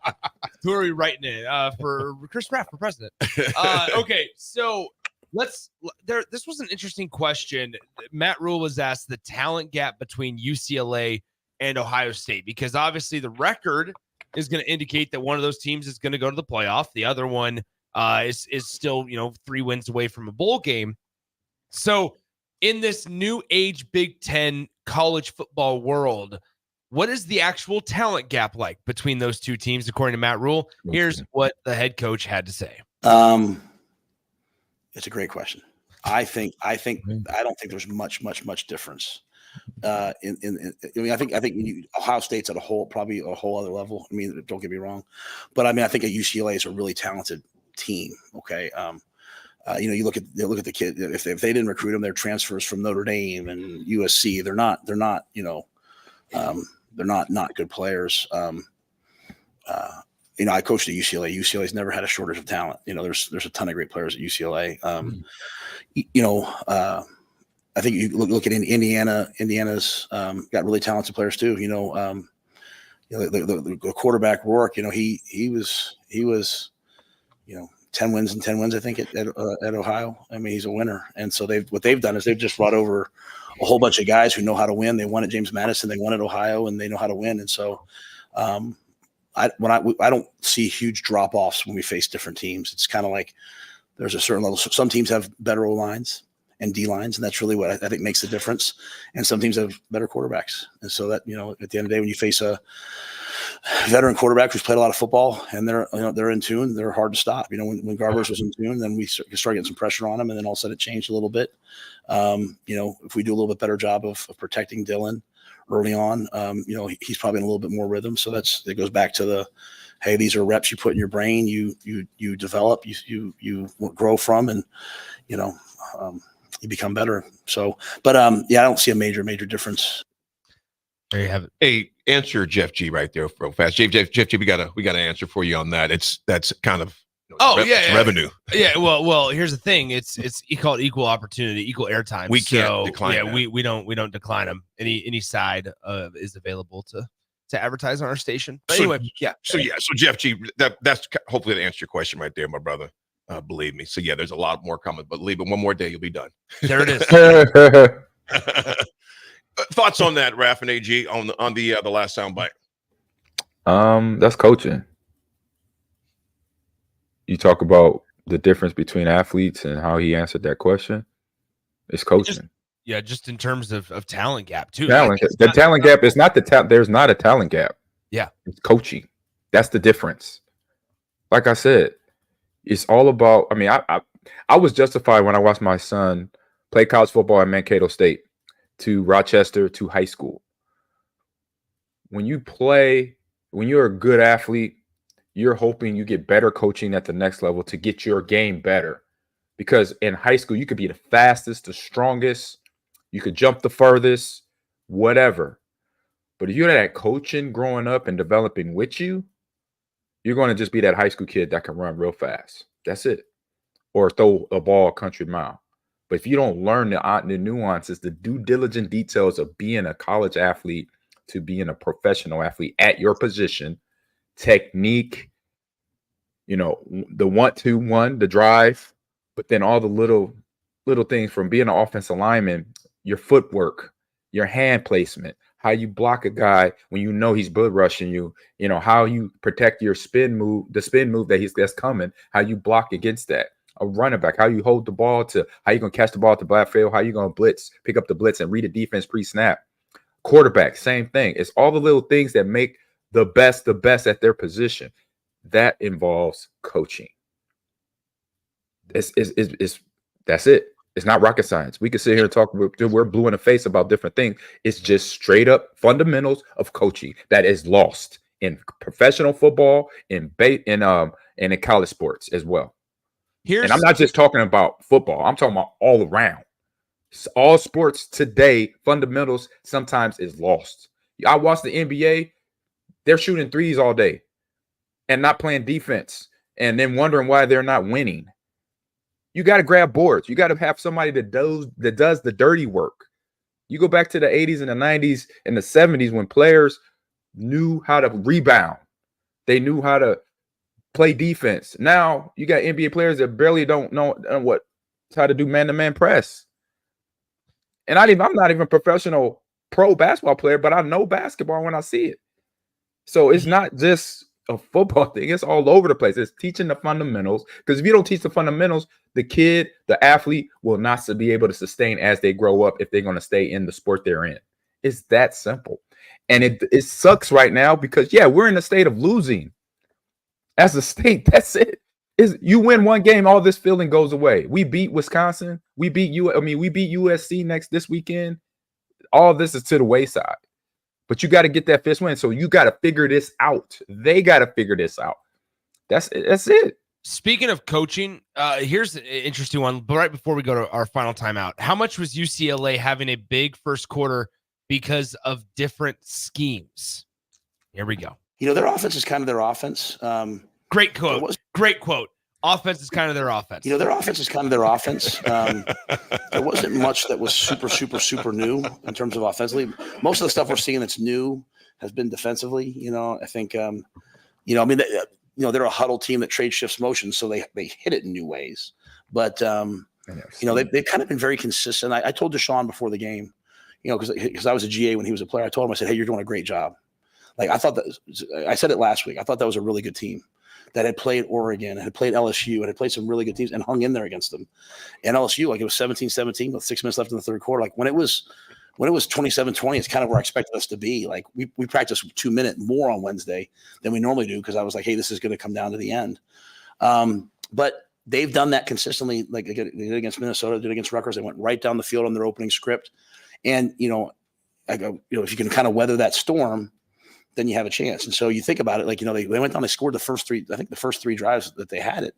Who are we writing in for Chris Raff for president? Okay, so this was an interesting question. Matt Rule was asked the talent gap between UCLA and Ohio State, because obviously the record is going to indicate that one of those teams is going to go to the playoff. The other one is still 3 wins away from a bowl game. So in this new age Big Ten college football world, what is the actual talent gap like between those two teams, according to Matt Rule? Here's what the head coach had to say. It's a great question. I don't think there's much difference. I think Ohio State's at probably a whole other level. I mean, don't get me wrong, but I think UCLA is a really talented team. Okay. You look at the kid. If they didn't recruit them, they're transfers from Notre Dame and USC. They're not good players. I coached at UCLA. UCLA's never had a shortage of talent. There's a ton of great players at UCLA. I think you look at Indiana. Indiana's got really talented players too. The quarterback Rourke. He was 10 wins and 10 wins, I think, at Ohio. I mean, he's a winner. And so what they've done is they've just brought over a whole bunch of guys who know how to win. They won at James Madison, they won at Ohio, and they know how to win. And so I don't see huge drop-offs when we face different teams. It's kind of like there's a certain level. So some teams have better O-lines, and D lines. And that's really what I think makes the difference. And some teams have better quarterbacks. And so that, at the end of the day, when you face a veteran quarterback who's played a lot of football and they're in tune, they're hard to stop. When Garbers was in tune, then we started getting some pressure on him, and then all of a sudden it changed a little bit. If we do a little bit better job of protecting Dylan early on, he's probably in a little bit more rhythm. So it goes back to hey, these are reps you put in your brain, you develop, you grow from, and you become better. So, but I don't see a major difference. There you have it. Hey, answer Jeff G right there real fast. Jeff G, we got an answer for you on that. That's kind of revenue. Yeah, well, here's the thing. It's called equal opportunity, equal airtime. We can't decline. Yeah, that. we don't decline them. Any side is available to advertise on our station. But anyway, So Jeff G, that's hopefully to answer your question right there, my brother. Believe me. So there's a lot more coming, but leave it one more day, you'll be done. There it is. Thoughts on that, Raff and AG, on the last soundbite? That's coaching. You talk about the difference between athletes and how he answered that question. It's coaching. Just in terms of talent gap too. The talent gap is not there's not a talent gap. Yeah. It's coaching. That's the difference. Like I said, it's all about, I was justified when I watched my son play college football at Mankato State to Rochester to high school. When you're a good athlete, you're hoping you get better coaching at the next level to get your game better. Because in high school, you could be the fastest, the strongest, you could jump the furthest, whatever. But if you're that coaching growing up and developing with you, you're going to just be that high school kid that can run real fast. That's it. Or throw a ball a country mile. But if you don't learn the nuances, the due diligent details of being a college athlete to being a professional athlete at your position, technique, the 1-2-1, the drive, but then all the little things from being an offensive lineman, your footwork, your hand placement, how you block a guy when you know he's bull rushing you, how you protect your spin move, the spin move that's coming, how you block against that. A running back, how you hold the ball to how you gonna catch the ball at the backfield, how you gonna blitz, pick up the blitz and read the defense pre-snap. Quarterback, same thing. It's all the little things that make the best at their position. That involves coaching. That's it. It's not rocket science. We can sit here and talk. We're blue in the face about different things. It's just straight up fundamentals of coaching that is lost in professional football, in college sports as well. And I'm not just talking about football. I'm talking about all around. All sports today, fundamentals sometimes is lost. I watch the NBA. They're shooting threes all day and not playing defense and then wondering why they're not winning. You got to grab boards. You got to have somebody that does the dirty work. You go back to the 80s and the 90s and the 70s when players knew how to rebound. They knew how to play defense. Now you got NBA players that barely don't know how to do man-to-man press. And I'm not even a professional pro basketball player, but I know basketball when I see it. So it's not just a football thing. It's all over the place. It's teaching the fundamentals, because if you don't teach the fundamentals, the athlete will not be able to sustain as they grow up if they're going to stay in the sport they're in. It's that simple. And it sucks right now because, we're in a state of losing. As a state, that's it. You win one game, all this feeling goes away. We beat Wisconsin. We beat USC this weekend. All this is to the wayside. But you got to get that fifth win. So you got to figure this out. They got to figure this out. That's it. Speaking of coaching, here's an interesting one. But right before we go to our final timeout, how much was UCLA having a big first quarter because of different schemes? Here we go. Their offense is kind of their offense. Great quote. Great quote. Offense is kind of their offense. Their offense is kind of their offense. There wasn't much that was super, super, super new in terms of offensively. Most of the stuff we're seeing that's new has been defensively. I think, they're a huddle team that trade shifts motion, so they hit it in new ways. But, they've kind of been very consistent. I told Deshaun before the game, because I was a GA when he was a player, I told him, I said, hey, you're doing a great job. Like, I said it last week. I thought that was a really good team. that had played Oregon, had played LSU, and had played some really good teams and hung in there against them. And LSU, like it was 17-17 with 6 minutes left in the third quarter. Like when it was 27-20, it's kind of where I expected us to be. Like we practiced 2 minute more on Wednesday than we normally do because I was like, hey, this is going to come down to the end. But they've done that consistently. Like they did against Minnesota, did against Rutgers. They went right down the field on their opening script. And, if you can kind of weather that storm, then you have a chance. And so you think about it, like, they went down, they scored the first three drives that they had it.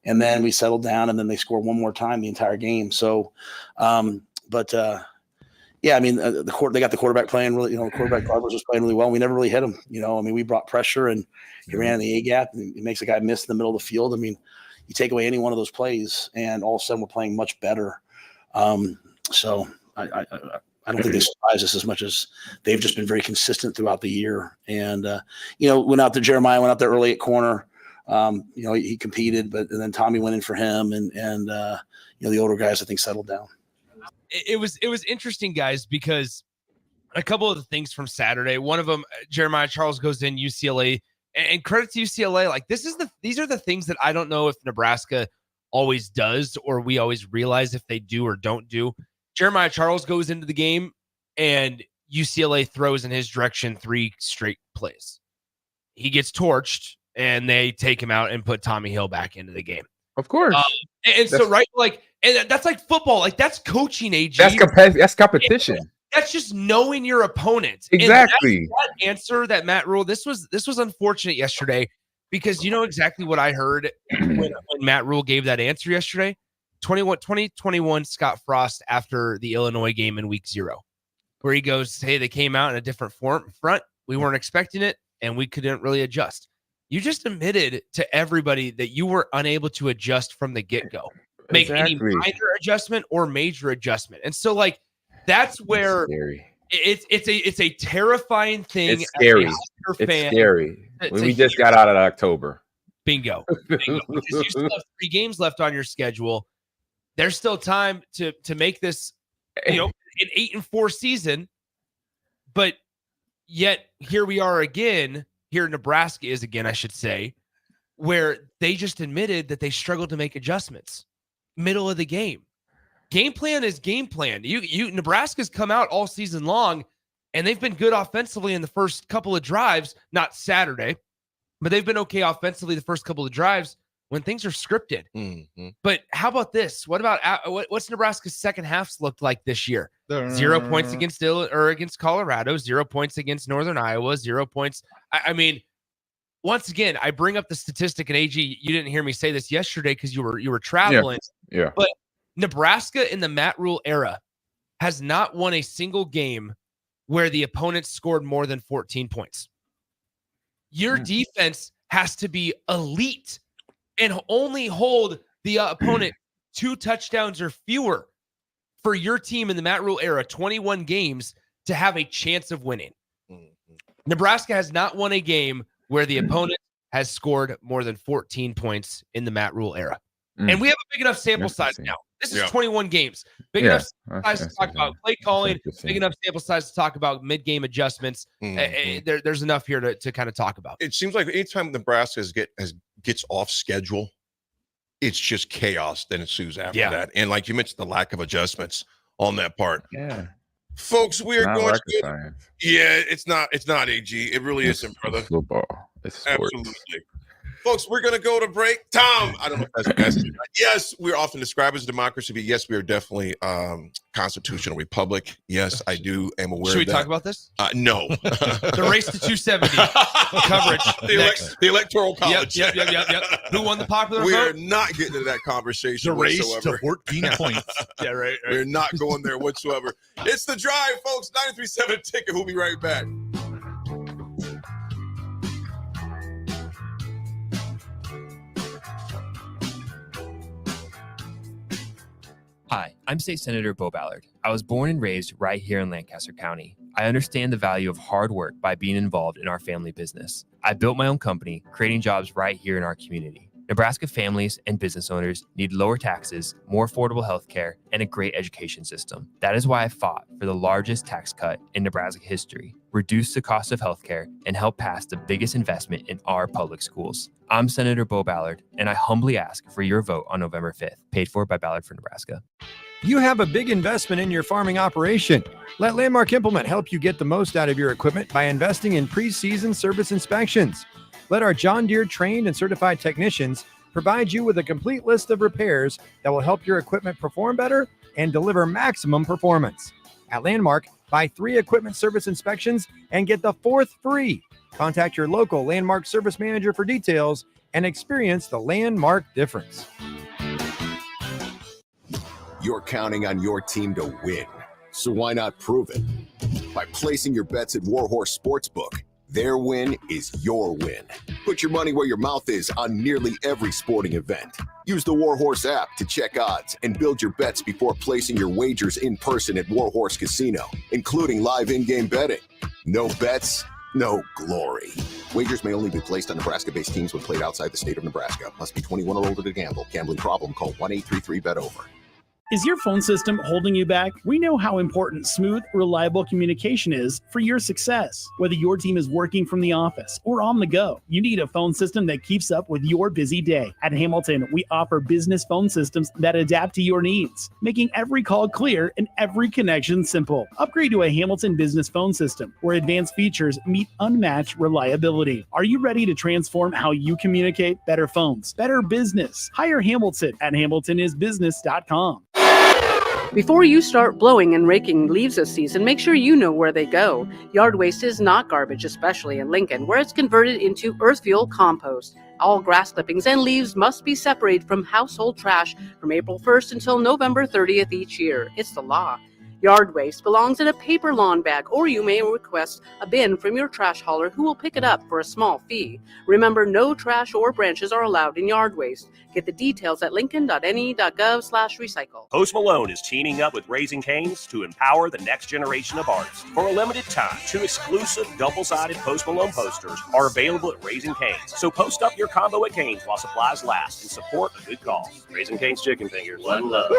And then we settled down and then they scored one more time the entire game. So, they got the quarterback playing really, the quarterback Garbers was playing really well. We never really hit him. We brought pressure and he ran in the A gap and it makes a guy miss in the middle of the field. I mean, you take away any one of those plays and all of a sudden we're playing much better. So I don't think they surprise us as much as they've just been very consistent throughout the year. And, Jeremiah went out there early at corner. He competed, and then Tommy went in for him and the older guys, I think, settled down. It was interesting, guys, because a couple of the things from Saturday, one of them, Jeremiah Charles goes in UCLA, and credit to UCLA. Like these are the things that I don't know if Nebraska always does or we always realize if they do or don't do. Jeremiah Charles goes into the game and UCLA throws in his direction 3 straight plays. He gets torched and they take him out and put Tommy Hill back into the game. Of course. And that's like football. Like that's coaching, AG. That's competition. That's just knowing your opponent. Exactly. That answer that Matt Rule, this was unfortunate yesterday because you know exactly what I heard when Matt Rule gave that answer yesterday. 2021 Scott Frost after the Illinois game in week 0, where he goes, hey, they came out in a different front. We weren't expecting it, and we couldn't really adjust. You just admitted to everybody that you were unable to adjust from the get-go. Make any minor adjustment or major adjustment. And so, like, that's where it's a terrifying thing. It's scary. It's scary. We just got out of October. Bingo. Because you still have 3 games left on your schedule. There's still time to make this, an 8-4 season, but yet here we are again. Here Nebraska is again, I should say, where they just admitted that they struggled to make adjustments. Middle of the game. Game plan is game plan. Nebraska's come out all season long, and they've been good offensively in the first couple of drives. Not Saturday, but they've been okay offensively the first couple of drives. When things are scripted. Mm-hmm. But how about this? What about what's Nebraska's second halves looked like this year? 0 points against Colorado, 0 points against Northern Iowa, 0 points. I mean, once again, I bring up the statistic, and AG, you didn't hear me say this yesterday because you were traveling. Yeah. But Nebraska in the Matt Rule era has not won a single game where the opponent scored more than 14 points. Your defense has to be elite and only hold the opponent 2 touchdowns or fewer for your team in the Matt Rule era, 21 games, to have a chance of winning. Nebraska has not won a game where the opponent has scored more than 14 points in the Matt Rule era. And we have a big enough sample size now. This is 21 games. Big enough size to talk about play calling, big enough sample size to talk about mid-game adjustments. There's enough here to kind of talk about. It seems like anytime Nebraska gets off schedule, it's just chaos that ensues after that. And like you mentioned, the lack of adjustments on that part. Yeah. Folks, we are going to it's not AG. It really isn't, brother. Football. It's sports. Absolutely. Folks, we're going to go to break. Tom, I don't know if that's best. Yes, we're often described as a democracy, but yes, we are definitely constitutional republic. Yes, I do am aware of that. Should we talk about this? No. The race to 270 coverage. The Electoral College. Yep. Who won the popular vote? We are not getting into that conversation The race whatsoever. to 14 points. Yeah, right. We're not going there whatsoever. It's The Drive, folks. 93.7 Ticket. We'll be right back. Hi, I'm State Senator Bo Ballard. I was born and raised right here in Lancaster County. I understand the value of hard work by being involved in our family business. I built my own company, creating jobs right here in our community. Nebraska families and business owners need lower taxes, more affordable health care, and a great education system. That is why I fought for the largest tax cut in Nebraska history, reduce the cost of health care, and help pass the biggest investment in our public schools. I'm Senator Bo Ballard, and I humbly ask for your vote on November 5th, paid for by Ballard for Nebraska. You have a big investment in your farming operation. Let Landmark Implement help you get the most out of your equipment by investing in pre-season service inspections. Let our John Deere trained and certified technicians provide you with a complete list of repairs that will help your equipment perform better and deliver maximum performance. At Landmark, buy 3 equipment service inspections and get the 4th free. Contact your local Landmark service manager for details and experience the Landmark difference. You're counting on your team to win, so why not prove it? By placing your bets at Warhorse Sportsbook. Their win is your win. Put your money where your mouth is on nearly every sporting event. Use the Warhorse app to check odds and build your bets before placing your wagers in person at Warhorse Casino, including live in-game betting. No bets, no glory. Wagers may only be placed on Nebraska-based teams when played outside the state of Nebraska. Must be 21 or older to gamble. Gambling problem? Call 1-833-BET-OVER. Is your phone system holding you back? We know how important smooth, reliable communication is for your success. Whether your team is working from the office or on the go, you need a phone system that keeps up with your busy day. At Hamilton, we offer business phone systems that adapt to your needs, making every call clear and every connection simple. Upgrade to a Hamilton business phone system where advanced features meet unmatched reliability. Are you ready to transform how you communicate? Better phones, better business. Hire Hamilton at hamiltonisbusiness.com. Before you start blowing and raking leaves this season, make sure you know where they go. Yard waste is not garbage, especially in Lincoln, where it's converted into earth fuel compost. All grass clippings and leaves must be separated from household trash from April 1st until November 30th each year. It's the law. Yard waste belongs in a paper lawn bag, or you may request a bin from your trash hauler who will pick it up for a small fee. Remember, no trash or branches are allowed in yard waste. Get the details at lincoln.ne.gov/recycle. Post Malone is teaming up with Raising Cane's to empower the next generation of artists. For a limited time, 2 exclusive double-sided Post Malone posters are available at Raising Cane's. So post up your combo at Cane's while supplies last and support a good cause. Raising Cane's Chicken Fingers. One love.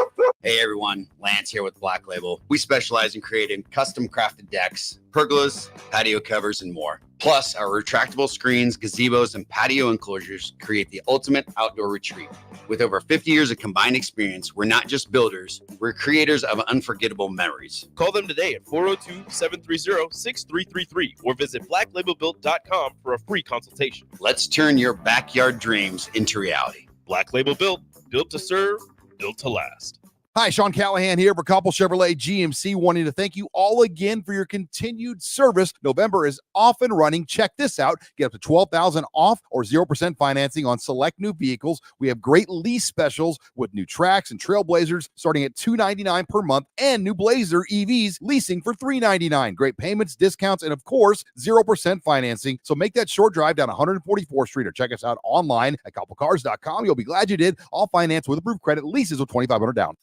Hey everyone, Lance here with Black Label. We specialize in creating custom crafted decks, pergolas, patio covers, and more. Plus, our retractable screens, gazebos, and patio enclosures create the ultimate outdoor retreat. With over 50 years of combined experience, we're not just builders, we're creators of unforgettable memories. Call them today at 402-730-6333 or visit blacklabelbuilt.com for a free consultation. Let's turn your backyard dreams into reality. Black Label Built, built to serve, built to last. Hi, Sean Callahan here for Koppel Chevrolet GMC, wanting to thank you all again for your continued service. November is off and running. Check this out. Get up to $12,000 off or 0% financing on select new vehicles. We have great lease specials with new Trax and Trailblazers starting at $299 per month and new Blazer EVs leasing for $399. Great payments, discounts, and of course, 0% financing. So make that short drive down 144th Street or check us out online at koppelcars.com. You'll be glad you did. All finance with approved credit, leases with $2,500 down.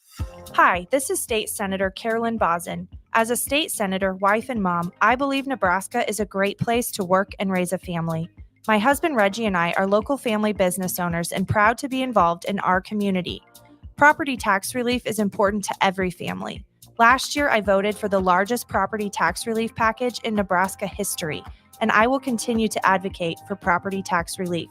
Hi, this is State Senator Carolyn Bozin. As a state senator, wife, and mom, I believe Nebraska is a great place to work and raise a family. My husband Reggie and I are local family business owners and proud to be involved in our community. Property tax relief is important to every family. Last year, I voted for the largest property tax relief package in Nebraska history, and I will continue to advocate for property tax relief.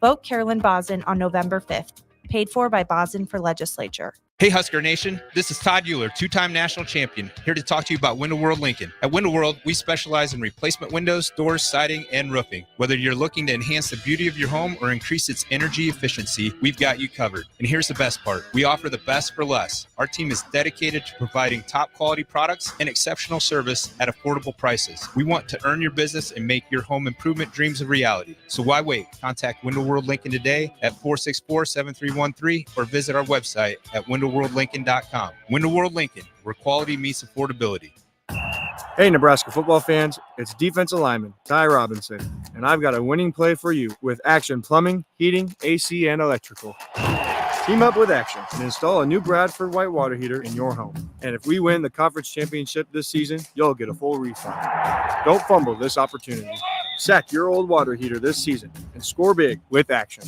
Vote Carolyn Bozin on November 5th. Paid for by Bozin for Legislature. Hey Husker Nation, this is Todd Euler, 2-time national champion, here to talk to you about Window World Lincoln. At Window World, we specialize in replacement windows, doors, siding, and roofing. Whether you're looking to enhance the beauty of your home or increase its energy efficiency, we've got you covered. And here's the best part. We offer the best for less. Our team is dedicated to providing top quality products and exceptional service at affordable prices. We want to earn your business and make your home improvement dreams a reality. So why wait? Contact Window World Lincoln today at 464-7313 or visit our website at windowworldlincoln.com. Window World Lincoln, where quality meets affordability. Hey, Nebraska football fans, it's defensive lineman Ty Robinson, and I've got a winning play for you with Action Plumbing, Heating, AC, and Electrical. Team up with Action and install a new Bradford white water heater in your home. And if we win the conference championship this season, you'll get a full refund. Don't fumble this opportunity. Sack your old water heater this season and score big with Action.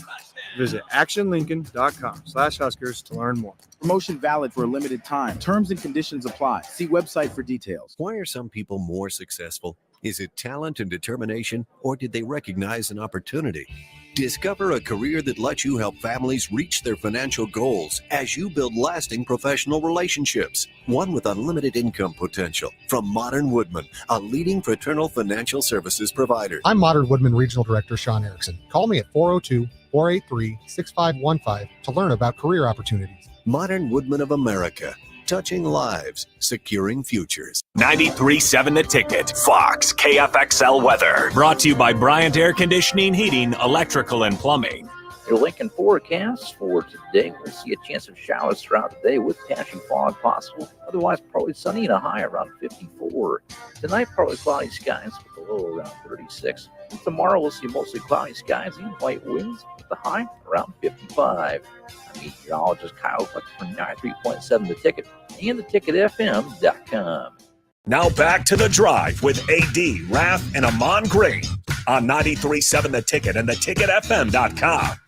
Visit actionlincoln.com/Huskers to learn more. Promotion valid for a limited time. Terms and conditions apply. See website for details. Why are some people more successful? Is it talent and determination, or did they recognize an opportunity? Discover a career that lets you help families reach their financial goals as you build lasting professional relationships. One with unlimited income potential. From Modern Woodman, a leading fraternal financial services provider. I'm Modern Woodman Regional Director Sean Erickson. Call me at 402-483-6515 to learn about career opportunities. Modern Woodman of America. Touching lives, securing futures. 93.7 The Ticket, Fox, KFXL weather. Brought to you by Bryant Air Conditioning, Heating, Electrical, and Plumbing. Your Lincoln forecast for today, we'll see a chance of showers throughout the day with patchy fog possible. Otherwise, partly sunny and a high around 54. Tonight, partly cloudy skies with a low around 36. And tomorrow, we'll see mostly cloudy skies and light winds with the high around 55. I'm meteorologist Kyle Fleck from 93.7 The Ticket and theticketfm.com. Now back to The Drive with AD, Raff, and Ahman Green on 93.7 The Ticket and theticketfm.com.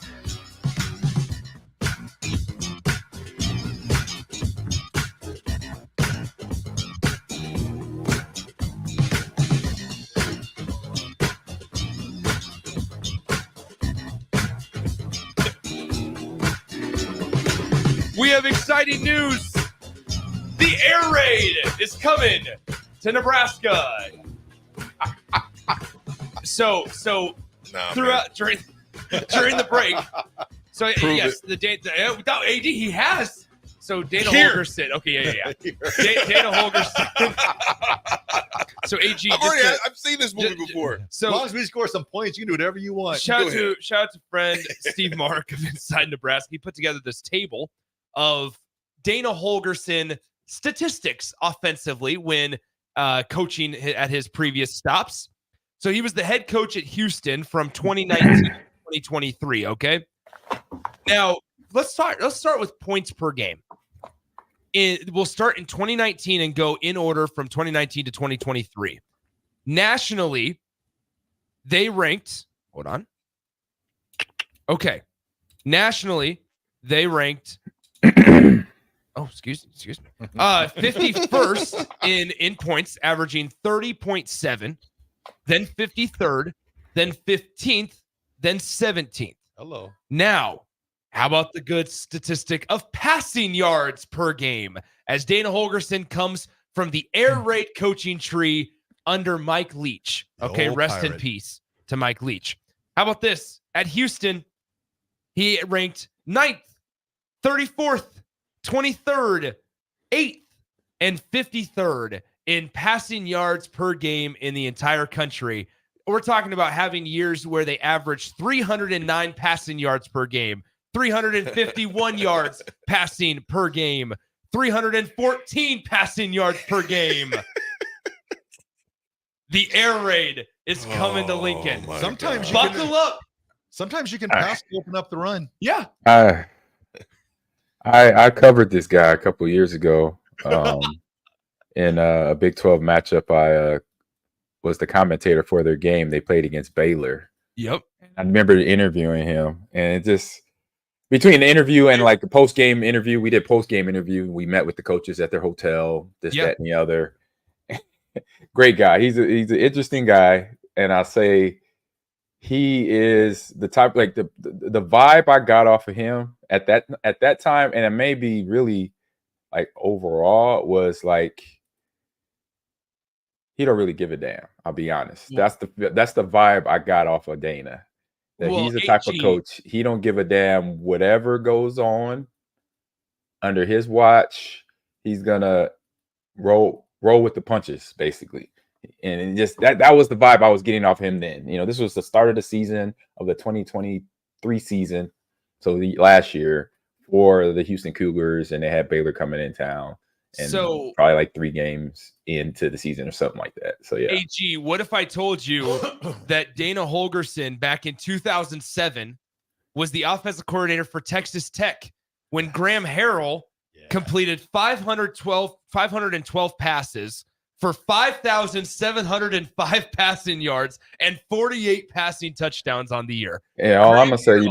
We have exciting news. The air raid is coming to Nebraska. So throughout during the break. So Prove yes, it. without AD he has. So Dana Here. Holgerson. Okay, yeah. Dana Holgerson. So AG. I've seen this movie before. So as long as we score some points, you can do whatever you want. Shout out to friend Steve Mark of Inside Nebraska. He put together this table of Dana Holgerson statistics offensively when coaching at his previous stops. So he was the head coach at Houston from 2019 to 2023. Okay. Now let's start with points per game. We'll start in 2019 and go in order from 2019 to 2023. Nationally, they ranked. Hold on. Okay. Nationally, they ranked. Oh, excuse me. 51st in points, averaging 30.7, then 53rd, then 15th, then 17th. Hello. Now, how about the good statistic of passing yards per game? As Dana Holgerson comes from the air raid coaching tree under Mike Leach. Okay, rest in peace to Mike Leach. How about this? At Houston, he ranked 9th, 34th, 23rd, 8th, and 53rd in passing yards per game in the entire country. We're talking about having years where they averaged 309 passing yards per game, 351 yards passing per game, 314 passing yards per game. The air raid is coming to Lincoln. Sometimes you buckle up. Sometimes you can pass to open up the run. Yeah. I covered this guy a couple years ago in a Big 12 matchup. I was the commentator for their game. They played against Baylor. Yep. I remember interviewing him, and it just between the interview and like the post-game interview, we did post-game interview. We met with the coaches at their hotel, that, and the other. Great guy. He's an interesting guy, and I'll say he is the type, like the vibe I got off of him at that time, and it may be really like overall, was like he don't really give a damn. I'll be honest. Yeah. That's the vibe I got off of Dana. That he's the type of coach, he don't give a damn whatever goes on under his watch. He's gonna roll with the punches, basically. And just that was the vibe I was getting off him then. You know, this was the start of the season of the 2023 season. So the last year for the Houston Cougars, and they had Baylor coming in town. And so probably like 3 games into the season or something like that. So yeah. AG, what if I told you that Dana Holgerson back in 2007 was the offensive coordinator for Texas Tech when Graham Harrell completed 512 passes for 5,705 passing yards and 48 passing touchdowns on the year. Yeah, all I'm gonna say,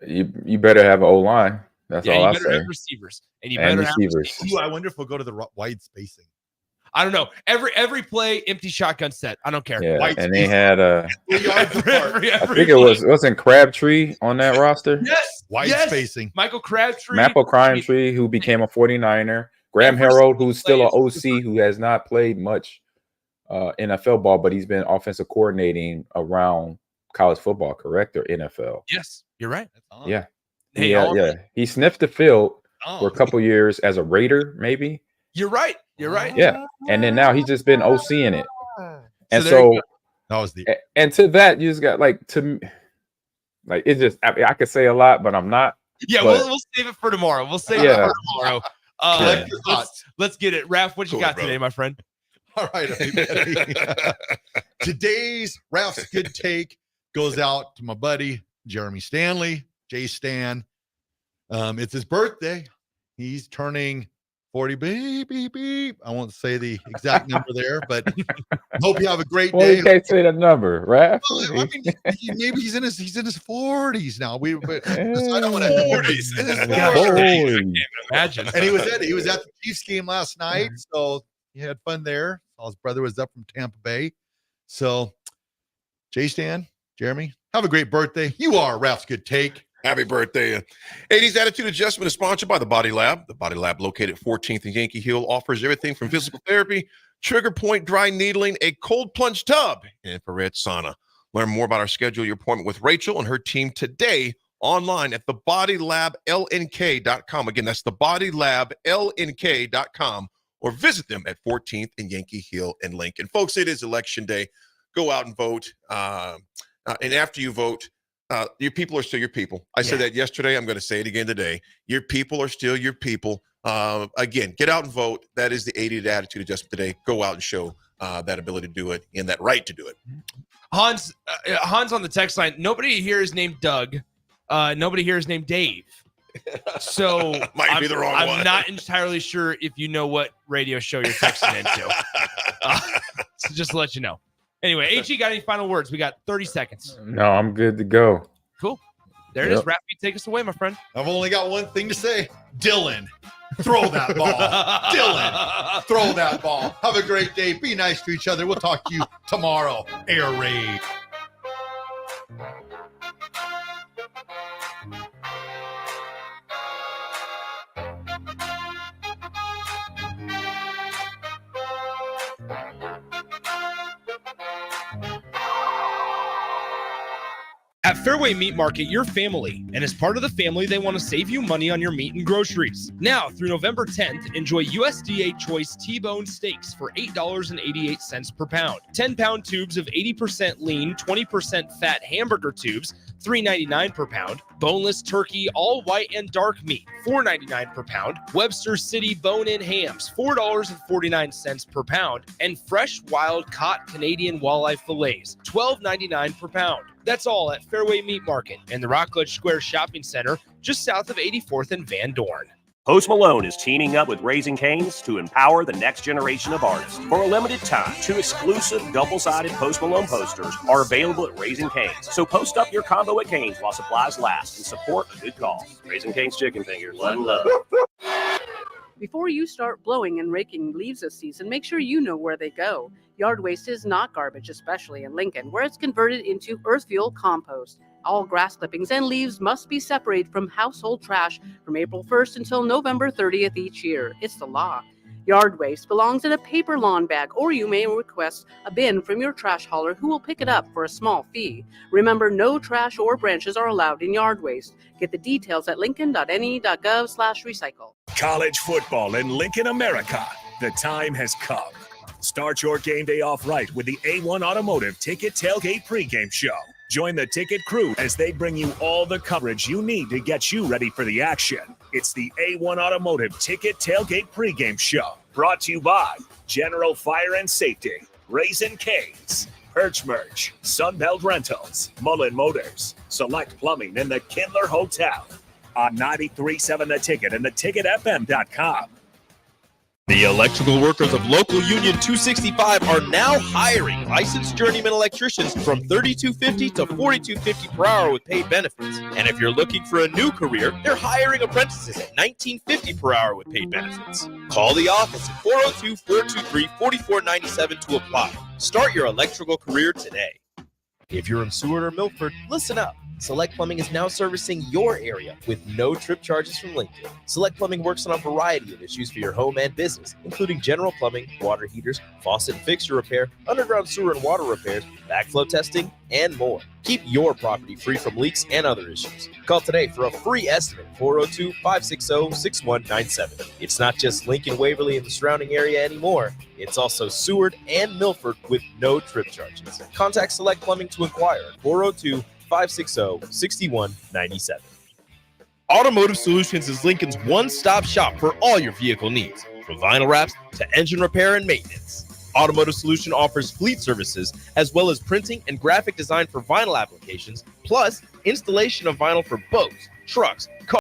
you better have an O-line. That's all you I better say. have receivers, and you better have receivers. Ooh, I wonder if we'll go to the wide spacing. I don't know. Every play, empty shotgun set. I don't care. Yeah, Wide and spacing. they had every I think it wasn't Crabtree on that roster. Yes, wide yes. spacing. Michael Crabtree, Maple Crabtree, who became a 49er. Graham Harrell, who's still an OC, who has not played much NFL ball, but he's been offensive coordinating around college football, correct, or NFL? Yes, you're right. Yeah. Hey, Yeah. He sniffed the field for a couple years as a Raider, maybe. You're right. You're right. Yeah. And then now he's just been OC in it. And there you so that was the and to that, you just got it's just I could say a lot, but I'm not. Yeah, but, we'll save it for tomorrow. We'll save it for tomorrow. Let's get it. Raff, what you got today, my friend? All right, everybody. Today's Raff's good take goes out to my buddy Jeremy Stanley, Jay Stan. It's his birthday. He's turning 40. Beep. I won't say the exact number there, but hope you have a great well, day. You can't say the number, right? I mean, maybe he's in his 40s now. I don't want to 40s. Imagine. And he was at the Chiefs game last night, so he had fun there. His brother was up from Tampa Bay. So, Jay Stan, Jeremy, have a great birthday. You are Raff's good take. Happy birthday. 80s Attitude Adjustment is sponsored by the Body Lab. The Body Lab, located at 14th and Yankee Hill, offers everything from physical therapy, trigger point dry needling, a cold plunge tub, and infrared sauna. Learn more about our schedule your appointment with Rachel and her team today online at thebodylablnk.com. Again, that's thebodylablnk.com, or visit them at 14th and Yankee Hill and Lincoln. Folks, it is election day. Go out and vote. And after you vote, your people are still your people. I said that yesterday. I'm going to say it again today. Your people are still your people. Again, get out and vote. That is the 80 Attitude Adjustment today. Go out and show that ability to do it and that right to do it. Hans on the text line. Nobody here is named Doug. Nobody here is named Dave. So might be the wrong one. I'm not entirely sure if you know what radio show you're texting into. So just to let you know. Anyway, HE, got any final words? We got 30 seconds. No, I'm good to go. Cool. There it is. Raff, take us away, my friend. I've only got one thing to say. Dylan, throw that ball. Dylan, throw that ball. Have a great day. Be nice to each other. We'll talk to you tomorrow. Air Raid. At Fairway Meat Market, you're family, and as part of the family, they want to save you money on your meat and groceries. Now, through November 10th, enjoy USDA Choice T-bone steaks for $8.88 per pound. 10-pound tubes of 80% lean, 20% fat hamburger tubes, $3.99 per pound. Boneless turkey, all white and dark meat, $4.99 per pound. Webster City bone-in hams, $4.49 per pound. And fresh, wild, caught Canadian walleye fillets, $12.99 per pound. That's all at Fairway Meat Market in the Rockledge Square Shopping Center, just south of 84th and Van Dorn. Post Malone is teaming up with Raising Cane's to empower the next generation of artists. For a limited time, 2 exclusive double-sided Post Malone posters are available at Raising Cane's. So post up your combo at Cane's while supplies last and support a good cause. Raising Cane's Chicken Fingers. One love. Before you start blowing and raking leaves this season, make sure you know where they go. Yard waste is not garbage, especially in Lincoln, where it's converted into earth fuel compost. All grass clippings and leaves must be separated from household trash from April 1st until November 30th each year. It's the law. Yard waste belongs in a paper lawn bag, or you may request a bin from your trash hauler who will pick it up for a small fee. Remember, no trash or branches are allowed in yard waste. Get the details at lincoln.ne.gov/recycle. College football in Lincoln, America. The time has come. Start your game day off right with the A1 Automotive Ticket Tailgate pregame show. Join the ticket crew as they bring you all the coverage you need to get you ready for the action. It's the A1 Automotive Ticket Tailgate pregame show. Brought to you by General Fire and Safety, Raising Cane's, Perch Merch, Sunbelt Rentals, Mullen Motors, Select Plumbing, and the Kindler Hotel. On 93.7 The Ticket and theticketfm.com. The electrical workers of local Union 265 are now hiring licensed journeyman electricians from $32.50 to $42.50 per hour with paid benefits. And if you're looking for a new career, they're hiring apprentices at $19.50 per hour with paid benefits. Call the office at 402-423-4497 to apply. Start your electrical career today. If you're in Seward or Milford, listen up. Select Plumbing is now servicing your area with no trip charges from Lincoln. Select Plumbing works on a variety of issues for your home and business, including general plumbing, water heaters, faucet and fixture repair, underground sewer and water repairs, backflow testing, and more. Keep your property free from leaks and other issues. Call today for a free estimate, 402-560-6197. It's not just Lincoln, Waverly, and the surrounding area anymore. It's also Seward and Milford with no trip charges. Contact Select Plumbing to inquire at 402-560-6197. Automotive Solutions is Lincoln's one-stop shop for all your vehicle needs, from vinyl wraps to engine repair and maintenance. Automotive Solution offers fleet services as well as printing and graphic design for vinyl applications, plus installation of vinyl for boats, trucks, cars,